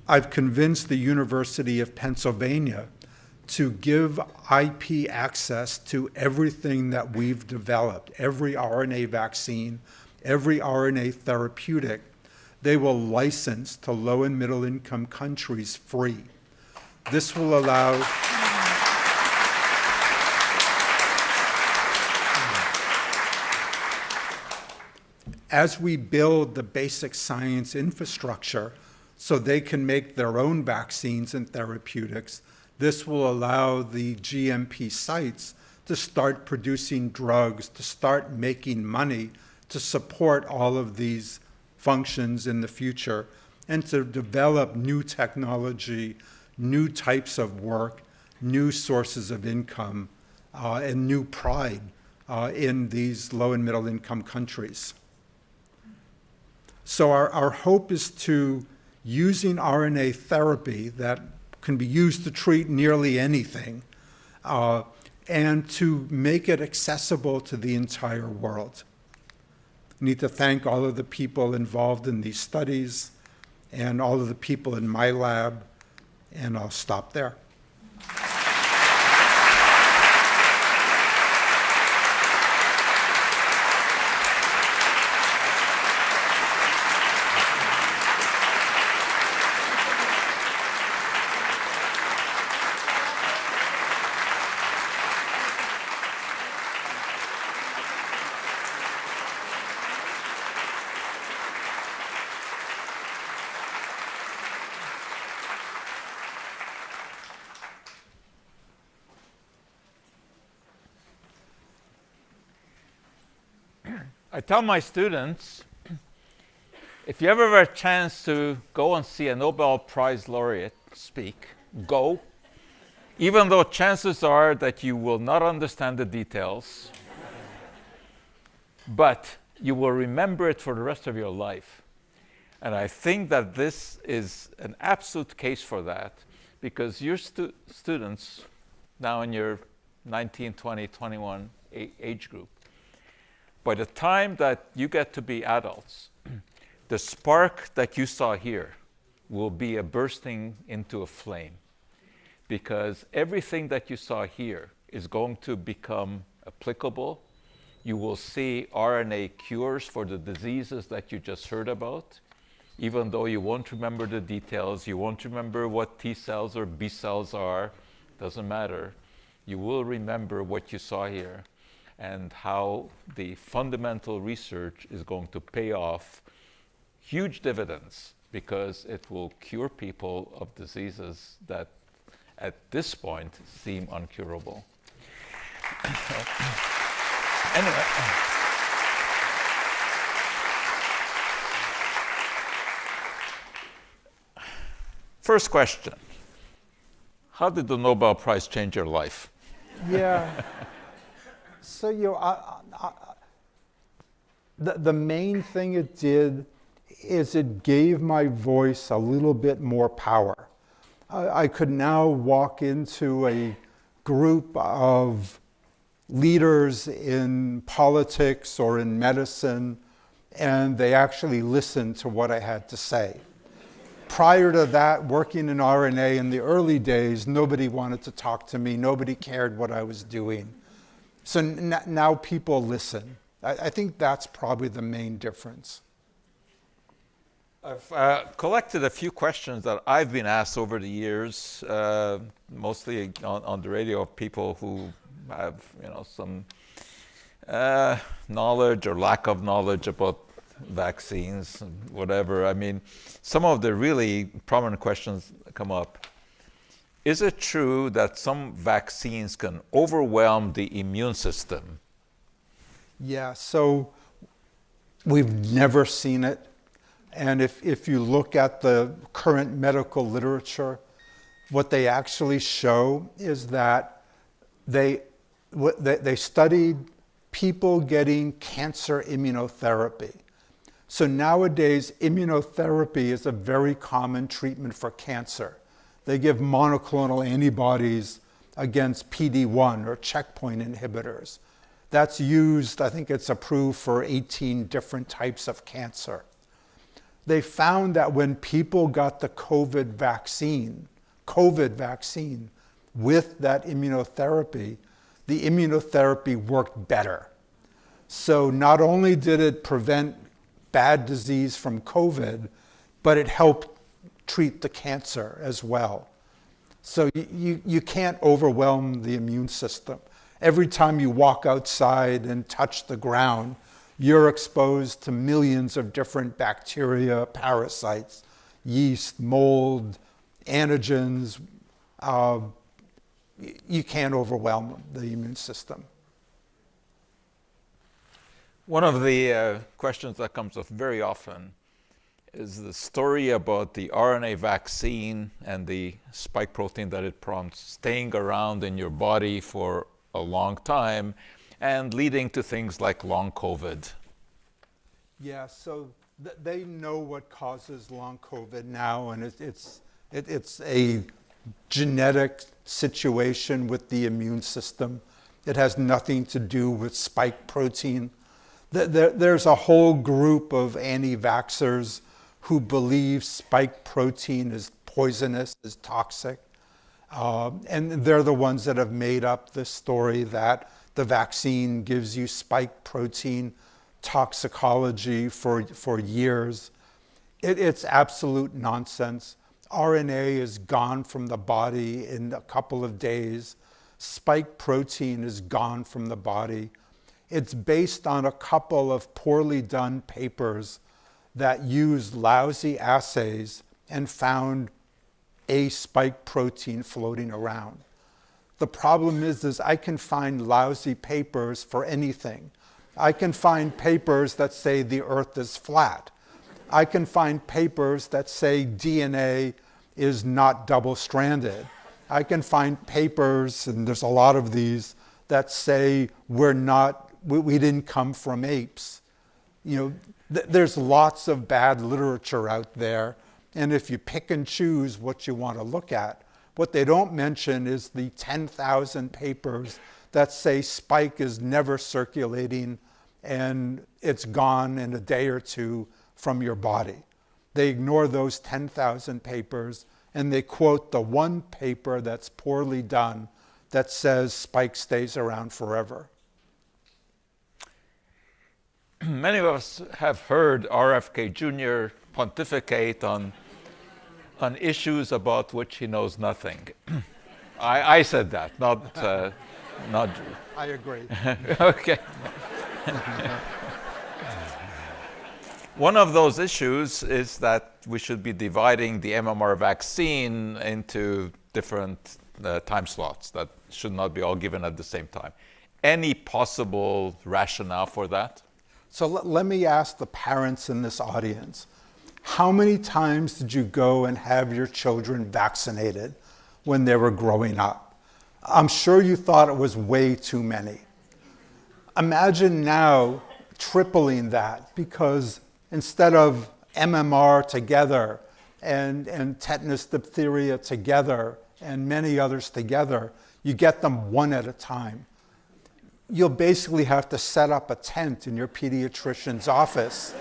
I've convinced the University of Pennsylvania to give IP access to everything that we've developed, every RNA vaccine, every RNA therapeutic. They will license to low and middle income countries free. This will allow as we build the basic science infrastructure so they can make their own vaccines and therapeutics, this will allow the GMP sites to start producing drugs, to start making money, to support all of these functions in the future, and to develop new technology, new types of work, new sources of income, and new pride in these low and middle income countries. So our hope is to, using RNA therapy that can be used to treat nearly anything, and to make it accessible to the entire world. I need to thank all of the people involved in these studies and all of the people in my lab, and I'll stop there. I tell my students, if you ever have a chance to go and see a Nobel Prize laureate speak, go, even though chances are that you will not understand the details, but you will remember it for the rest of your life. And I think that this is an absolute case for that, because your students, now in your 19, 20, 21 age group, by the time that you get to be adults, the spark that you saw here will be a bursting into a flame, because everything that you saw here is going to become applicable. You will see RNA cures for the diseases that you just heard about. Even though you won't remember the details, you won't remember what T cells or B cells are, doesn't matter. You will remember what you saw here. and how the fundamental research is going to pay off huge dividends because it will cure people of diseases that at this point seem uncurable. Anyway. First question. How did the Nobel Prize change your life? Yeah. So, the main thing it did is it gave my voice a little bit more power. I could now walk into a group of leaders in politics or in medicine, and they actually listened to what I had to say. Prior to that, working in RNA in the early days, nobody wanted to talk to me. Nobody cared what I was doing. So now people listen. I think that's probably the main difference. I've collected a few questions that I've been asked over the years, mostly on the radio, of people who have, some knowledge or lack of knowledge about vaccines, whatever. I mean, some of the really prominent questions come up. Is it true that some vaccines can overwhelm the immune system? Yeah, so we've never seen it. And if you look at the current medical literature, what they actually show is that they studied people getting cancer immunotherapy. So nowadays, immunotherapy is a very common treatment for cancer. They give monoclonal antibodies against PD-1 or checkpoint inhibitors. That's used, I think it's approved for 18 different types of cancer. They found that when people got the COVID vaccine with that immunotherapy, the immunotherapy worked better. So not only did it prevent bad disease from COVID, but it helped treat the cancer as well. So you can't overwhelm the immune system. Every time you walk outside and touch the ground, you're exposed to millions of different bacteria, parasites, yeast, mold, antigens. You can't overwhelm the immune system. One of the questions that comes up very often is the story about the RNA vaccine and the spike protein that it prompts staying around in your body for a long time and leading to things like long COVID. Yeah, so they know what causes long COVID now, and it's a genetic situation with the immune system. It has nothing to do with spike protein. There's a whole group of anti-vaxxers who believe spike protein is poisonous, is toxic. And they're the ones that have made up the story that the vaccine gives you spike protein toxicology for years. It's absolute nonsense. RNA is gone from the body in a couple of days. Spike protein is gone from the body. It's based on a couple of poorly done papers that used lousy assays and found a spike protein floating around. The problem is I can find lousy papers for anything. I can find papers that say the earth is flat. I can find papers that say DNA is not double-stranded. I can find papers, and there's a lot of these, that say we didn't come from apes. There's lots of bad literature out there, and if you pick and choose what you want to look at, what they don't mention is the 10,000 papers that say spike is never circulating and it's gone in a day or two from your body. They ignore those 10,000 papers and they quote the one paper that's poorly done that says spike stays around forever. Many of us have heard RFK Jr. pontificate on issues about which he knows nothing. I said that, Not. I agree. Okay. One of those issues is that we should be dividing the MMR vaccine into different time slots that should not be all given at the same time. Any possible rationale for that? So let me ask the parents in this audience, how many times did you go and have your children vaccinated when they were growing up? I'm sure you thought it was way too many. Imagine now tripling that, because instead of MMR together and tetanus, diphtheria together and many others together, you get them one at a time. You'll basically have to set up a tent in your pediatrician's office.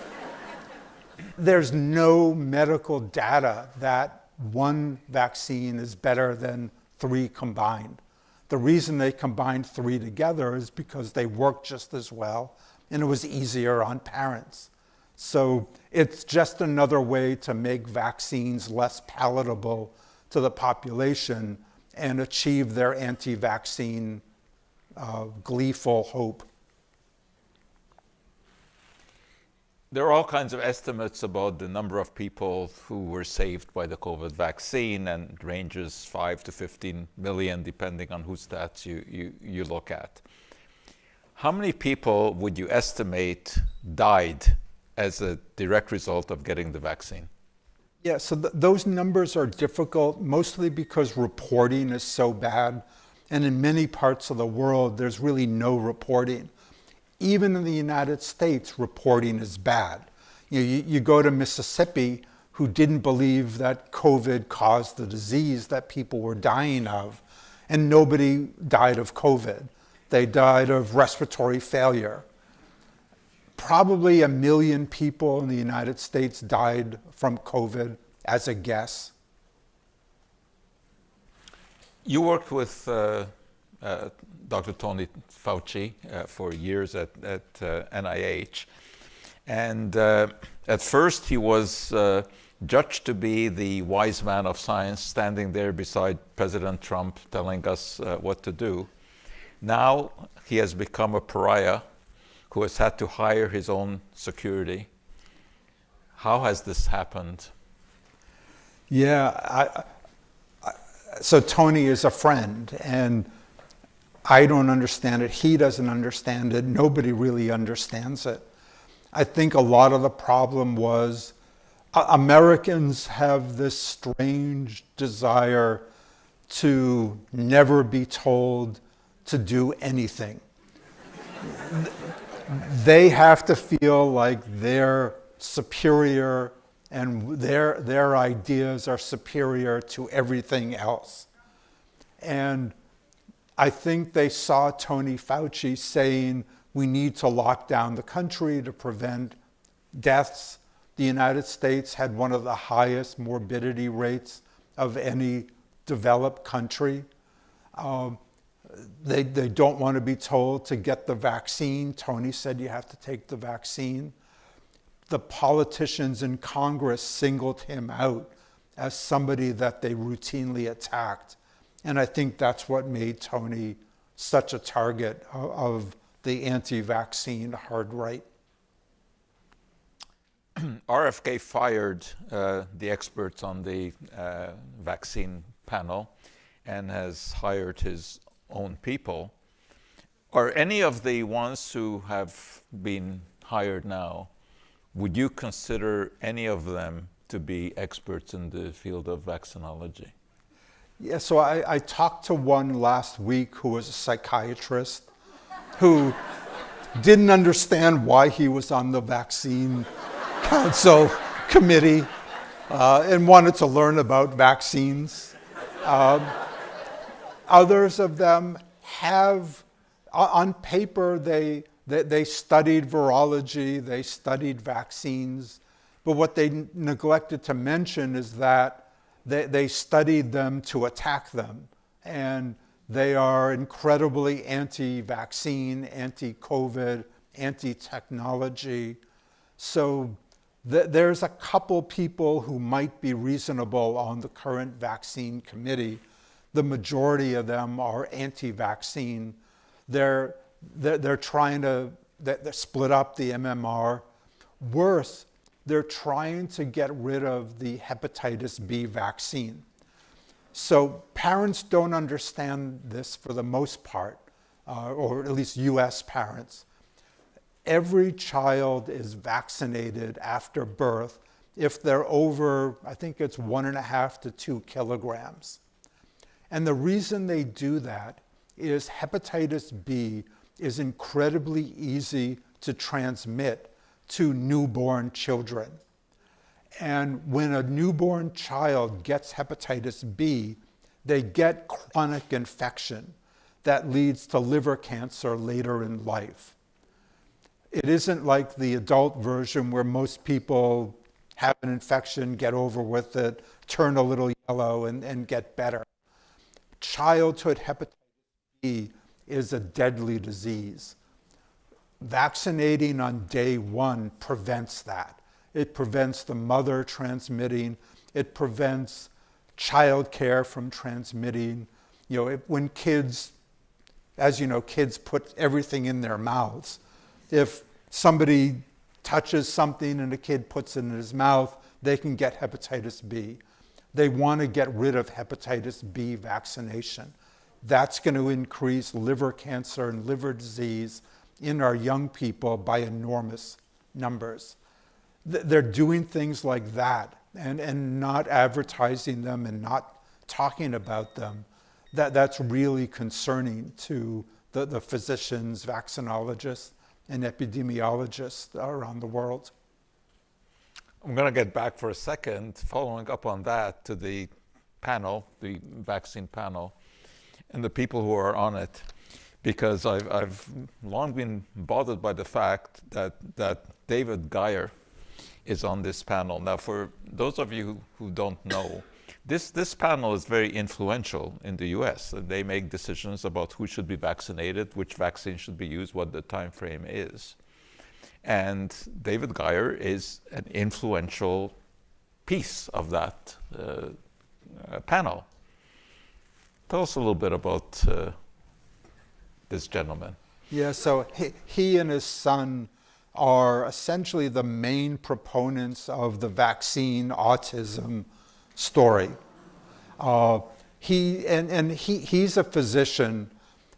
There's no medical data that one vaccine is better than 3 combined. The reason they combined 3 together is because they work just as well and it was easier on parents. So it's just another way to make vaccines less palatable to the population and achieve their anti-vaccine gleeful hope. There are all kinds of estimates about the number of people who were saved by the COVID vaccine, and it ranges 5 to 15 million depending on whose stats you look at. How many people would you estimate died as a direct result of getting the vaccine? Yeah, so those numbers are difficult, mostly because reporting is so bad. And in many parts of the world, there's really no reporting. Even in the United States, reporting is bad. You go to Mississippi, who didn't believe that COVID caused the disease that people were dying of, and nobody died of COVID. They died of respiratory failure. Probably 1 million people in the United States died from COVID, as a guess. You worked with Dr. Tony Fauci for years at NIH. And at first he was judged to be the wise man of science, standing there beside President Trump telling us what to do. Now he has become a pariah who has had to hire his own security. How has this happened? Yeah, so Tony is a friend, and I don't understand it. He doesn't understand it. Nobody really understands it. I think a lot of the problem was Americans have this strange desire to never be told to do anything. They have to feel like they're superior and their ideas are superior to everything else. And I think they saw Tony Fauci saying we need to lock down the country to prevent deaths. The United States had one of the highest morbidity rates of any developed country. They don't want to be told to get the vaccine. Tony said you have to take the vaccine. The politicians in Congress singled him out as somebody that they routinely attacked. And I think that's what made Tony such a target of the anti-vaccine hard right. RFK fired the experts on the vaccine panel and has hired his own people. Are any of the ones who have been hired now, would you consider any of them to be experts in the field of vaccinology? Yeah, so I talked to one last week who was a psychiatrist who didn't understand why he was on the vaccine council committee and wanted to learn about vaccines. Others of them have, on paper, they studied virology, they studied vaccines, but what they neglected to mention is that they studied them to attack them. And they are incredibly anti-vaccine, anti-COVID, anti-technology. So there's a couple people who might be reasonable on the current vaccine committee. The majority of them are anti-vaccine. They're trying to they're split up the MMR. Worse, they're trying to get rid of the hepatitis B vaccine. So parents don't understand this for the most part, or at least US parents. Every child is vaccinated after birth if they're over, I think it's 1.5 to 2 kilograms. And the reason they do that is hepatitis B is incredibly easy to transmit to newborn children. And when a newborn child gets hepatitis B, they get chronic infection that leads to liver cancer later in life. It isn't like the adult version where most people have an infection, get over with it, turn a little yellow, and get better. Childhood hepatitis B is a deadly disease. Vaccinating on day one prevents that. It prevents the mother transmitting. It prevents child care from transmitting. When kids, as you know, kids put everything in their mouths. If somebody touches something and a kid puts it in his mouth, they can get hepatitis B. They want to get rid of hepatitis B vaccination. That's going to increase liver cancer and liver disease in our young people by enormous numbers. They're doing things like that and not advertising them and not talking about them. That's really concerning to the physicians, vaccinologists, and epidemiologists around the world. I'm going to get back for a second, following up on that, to the panel, the vaccine panel, and the people who are on it, because I've long been bothered by the fact that David Geyer is on this panel. Now, for those of you who don't know, this panel is very influential in the US. They make decisions about who should be vaccinated, which vaccine should be used, what the time frame is. And David Geyer is an influential piece of that panel. Tell us a little bit about this gentleman. Yeah, so he and his son are essentially the main proponents of the vaccine autism story. He's a physician,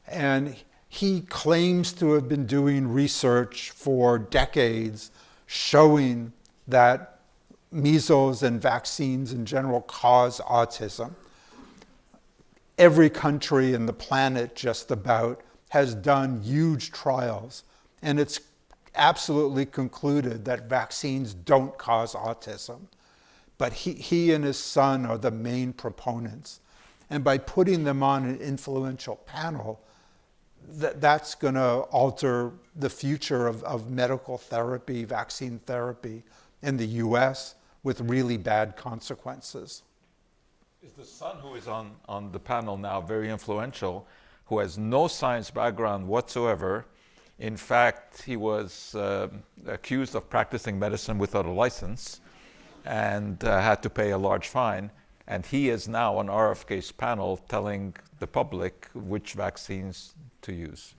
and he claims to have been doing research for decades showing that measles and vaccines in general cause autism. Every country in the planet just about has done huge trials, and it's absolutely concluded that vaccines don't cause autism. But he and his son are the main proponents. And by putting them on an influential panel, that's going to alter the future of medical therapy, vaccine therapy in the US with really bad consequences. Is the son who is on the panel now very influential, who has no science background whatsoever? In fact, he was accused of practicing medicine without a license and had to pay a large fine. And he is now on RFK's panel telling the public which vaccines to use.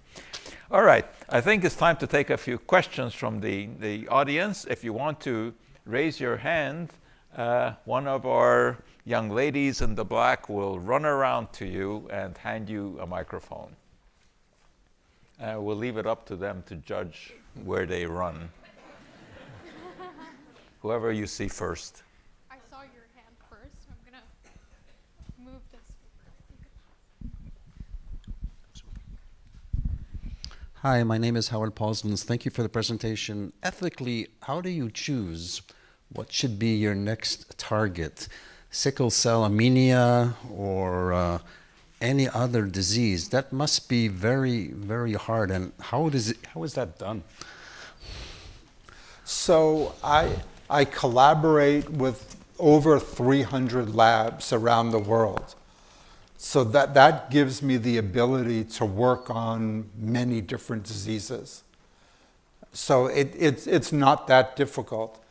All right, I think it's time to take a few questions from the audience. If you want to raise your hand, one of our young ladies in the black will run around to you and hand you a microphone. We'll leave it up to them to judge where they run. Whoever you see first. I saw your hand first. I'm going to move this. Hi, my name is Howard Pausens. Thank you for the presentation. Ethically, how do you choose what should be your next target? Sickle cell anemia or any other disease? That must be very, very hard. And how is that done? So I collaborate with over 300 labs around the world. So that gives me the ability to work on many different diseases. So it's not that difficult.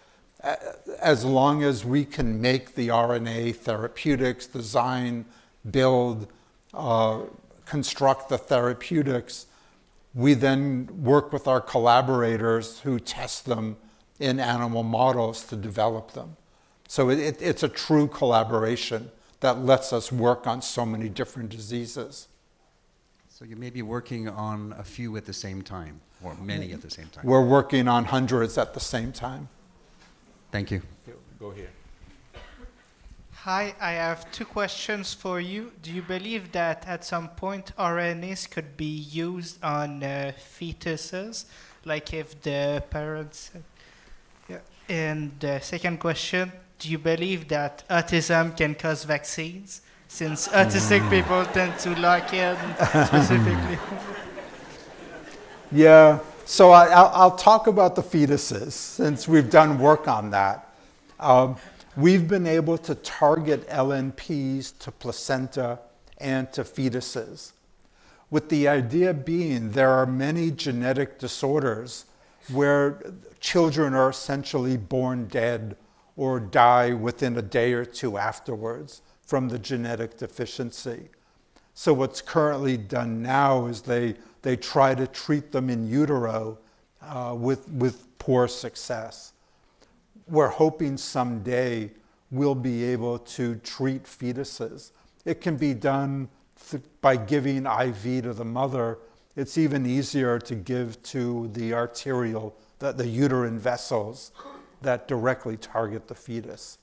As long as we can make the RNA therapeutics, design, build, construct the therapeutics We then work with our collaborators who test them in animal models to develop them. So it's a true collaboration that lets us work on so many different diseases. So you may be working on a few at the same time, or many at the same time. We're working on hundreds at the same time. Thank you. Go here. Hi, I have two questions for you. Do you believe that at some point RNAs could be used on fetuses, like if the parents... Yeah. And the second question, do you believe that autism can cause vaccines, since autistic people tend to like it specifically? Yeah, so I'll talk about the fetuses, since we've done work on that. We've been able to target LNPs to placenta and to fetuses, with the idea being there are many genetic disorders where children are essentially born dead or die within a day or two afterwards from the genetic deficiency. So what's currently done now is they try to treat them in utero with poor success. We're hoping someday we'll be able to treat fetuses. It can be done by giving IV to the mother. It's even easier to give to the arterial, the uterine vessels that directly target the fetus.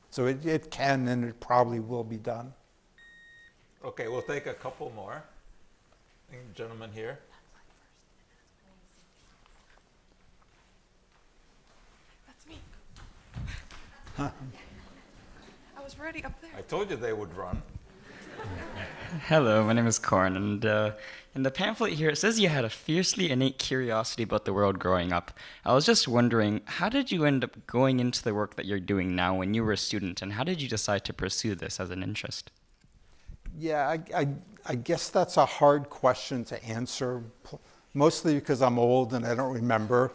So it can and it probably will be done. Okay, we'll take a couple more. I think the gentleman here. That's me. I was ready up there. I told you they would run. Hello, my name is Korn, and in the pamphlet here it says you had a fiercely innate curiosity about the world growing up. I was just wondering, how did you end up going into the work that you're doing now when you were a student, and how did you decide to pursue this as an interest? Yeah, I guess that's a hard question to answer, mostly because I'm old and I don't remember.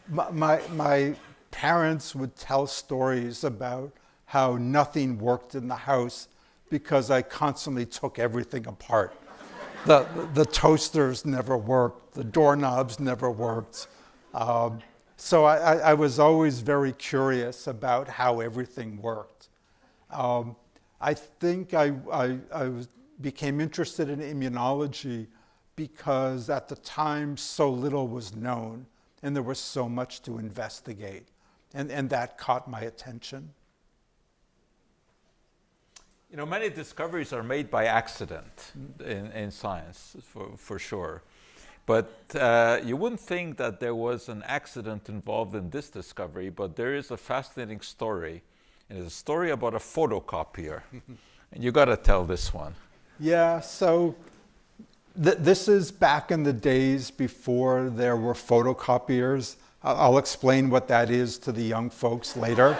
My parents would tell stories about how nothing worked in the house because I constantly took everything apart. The toasters never worked, the doorknobs never worked. So I was always very curious about how everything worked. I think I became interested in immunology because at the time so little was known and there was so much to investigate. And that caught my attention. You know, many discoveries are made by accident in science, for sure. But you wouldn't think that there was an accident involved in this discovery, but there is a fascinating story. And it's a story about a photocopier. And you got to tell this one. Yeah, so this is back in the days before there were photocopiers. I'll explain what that is to the young folks later.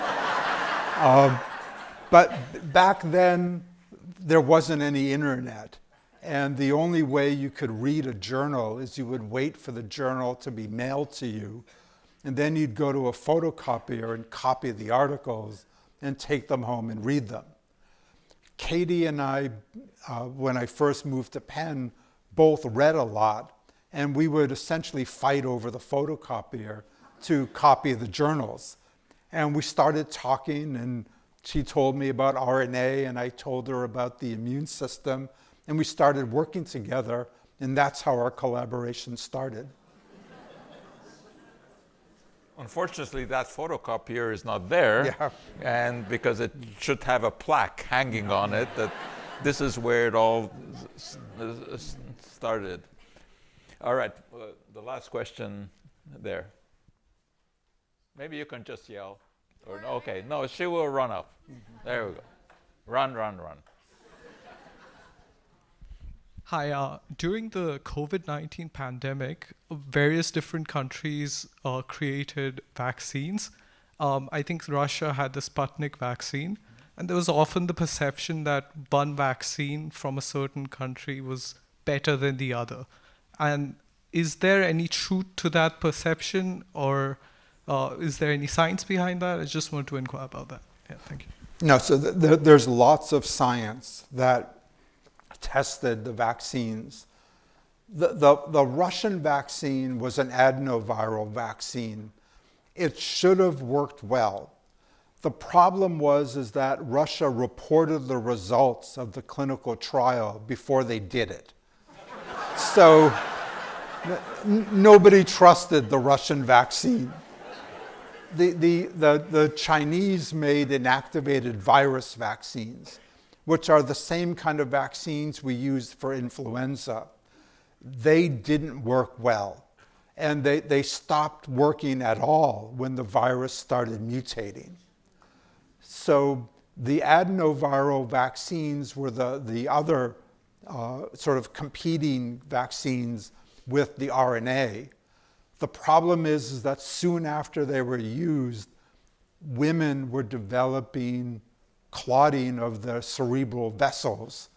But back then, there wasn't any internet. And the only way you could read a journal is you would wait for the journal to be mailed to you. And then you'd go to a photocopier and copy the articles and take them home and read them. Katie and I, when I first moved to Penn, both read a lot. And we would essentially fight over the photocopier to copy the journals. And we started talking, and she told me about RNA, and I told her about the immune system. And we started working together, and that's how our collaboration started. Unfortunately, that photocopier is not there, Yeah. and because it should have a plaque hanging on it that this is where it all started. All right, the last question there. Maybe you can just yell. Or okay, no, she will run up. There we go. Run, run, run. Hi, during the COVID-19 pandemic, various different countries created vaccines. I think Russia had the Sputnik vaccine, and there was often the perception that one vaccine from a certain country was better than the other. And is there any truth to that perception, or is there any science behind that? I just want to inquire about that. Yeah, thank you. No, so there's lots of science that tested the vaccines. The Russian vaccine was an adenoviral vaccine. It should have worked well. The problem is that Russia reported the results of the clinical trial before they did it. So nobody trusted the Russian vaccine. The Chinese made inactivated virus vaccines, which are the same kind of vaccines we use for influenza. They didn't work well, and they stopped working at all when the virus started mutating. So the adenoviral vaccines were the other sort of competing vaccines with the RNA. The problem is that soon after they were used, women were developing clotting of the cerebral vessels,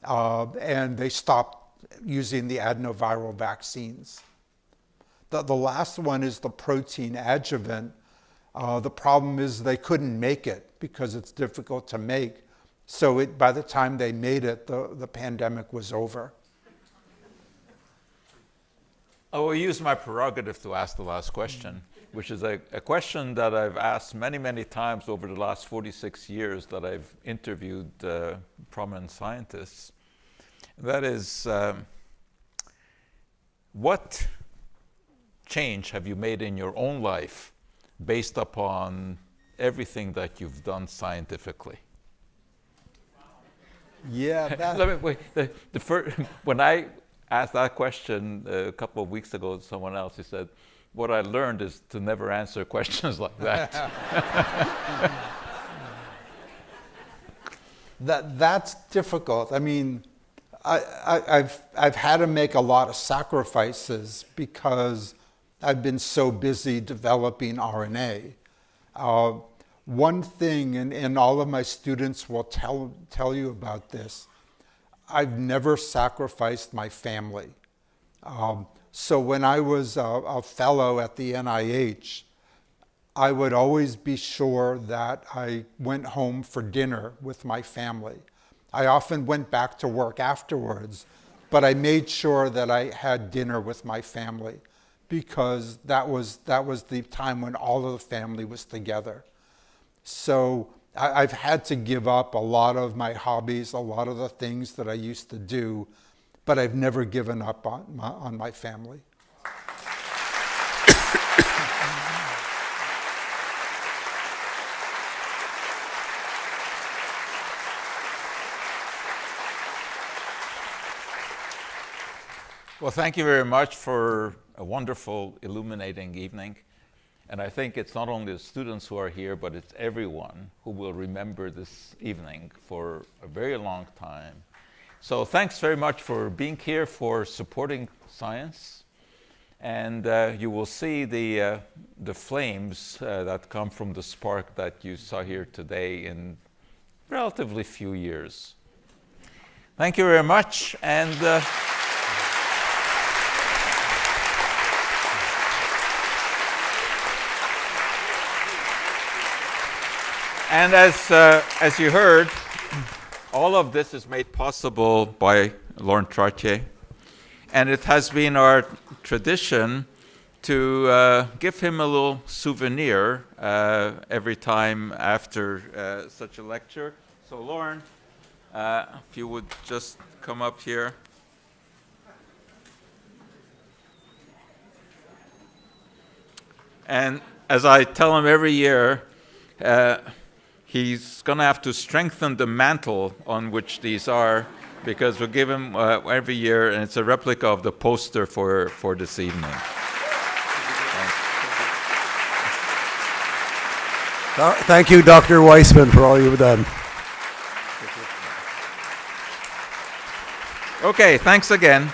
and they stopped using the adenoviral vaccines. The last one is the protein adjuvant. The problem is they couldn't make it because it's difficult to make. So by the time they made it, the pandemic was over. I will use my prerogative to ask the last question, which is a question that I've asked many, many times over the last 46 years that I've interviewed prominent scientists. That is, what change have you made in your own life based upon everything that you've done scientifically? Yeah, when I asked that question a couple of weeks ago to someone else, he said, what I learned is to never answer questions like that. That's difficult. I mean, I've had to make a lot of sacrifices because I've been so busy developing RNA. One thing, and all of my students will tell you about this, I've never sacrificed my family. So when I was a fellow at the NIH, I would always be sure that I went home for dinner with my family. I often went back to work afterwards, but I made sure that I had dinner with my family because that was the time when all of the family was together. So I've had to give up a lot of my hobbies, a lot of the things that I used to do, but I've never given up on my family. Well, thank you very much for a wonderful, illuminating evening. And I think it's not only the students who are here, but it's everyone who will remember this evening for a very long time. So thanks very much for being here, for supporting science. And you will see the flames that come from the spark that you saw here today in relatively few years. Thank you very much. And And as you heard, all of this is made possible by Laurent Trottier. And it has been our tradition to give him a little souvenir every time after such a lecture. So Lauren, if you would just come up here. And as I tell him every year, he's going to have to strengthen the mantle on which these are, because we'll give him every year, and it's a replica of the poster for this evening. Thank you, Dr. Weissman, for all you've done. Okay, thanks again.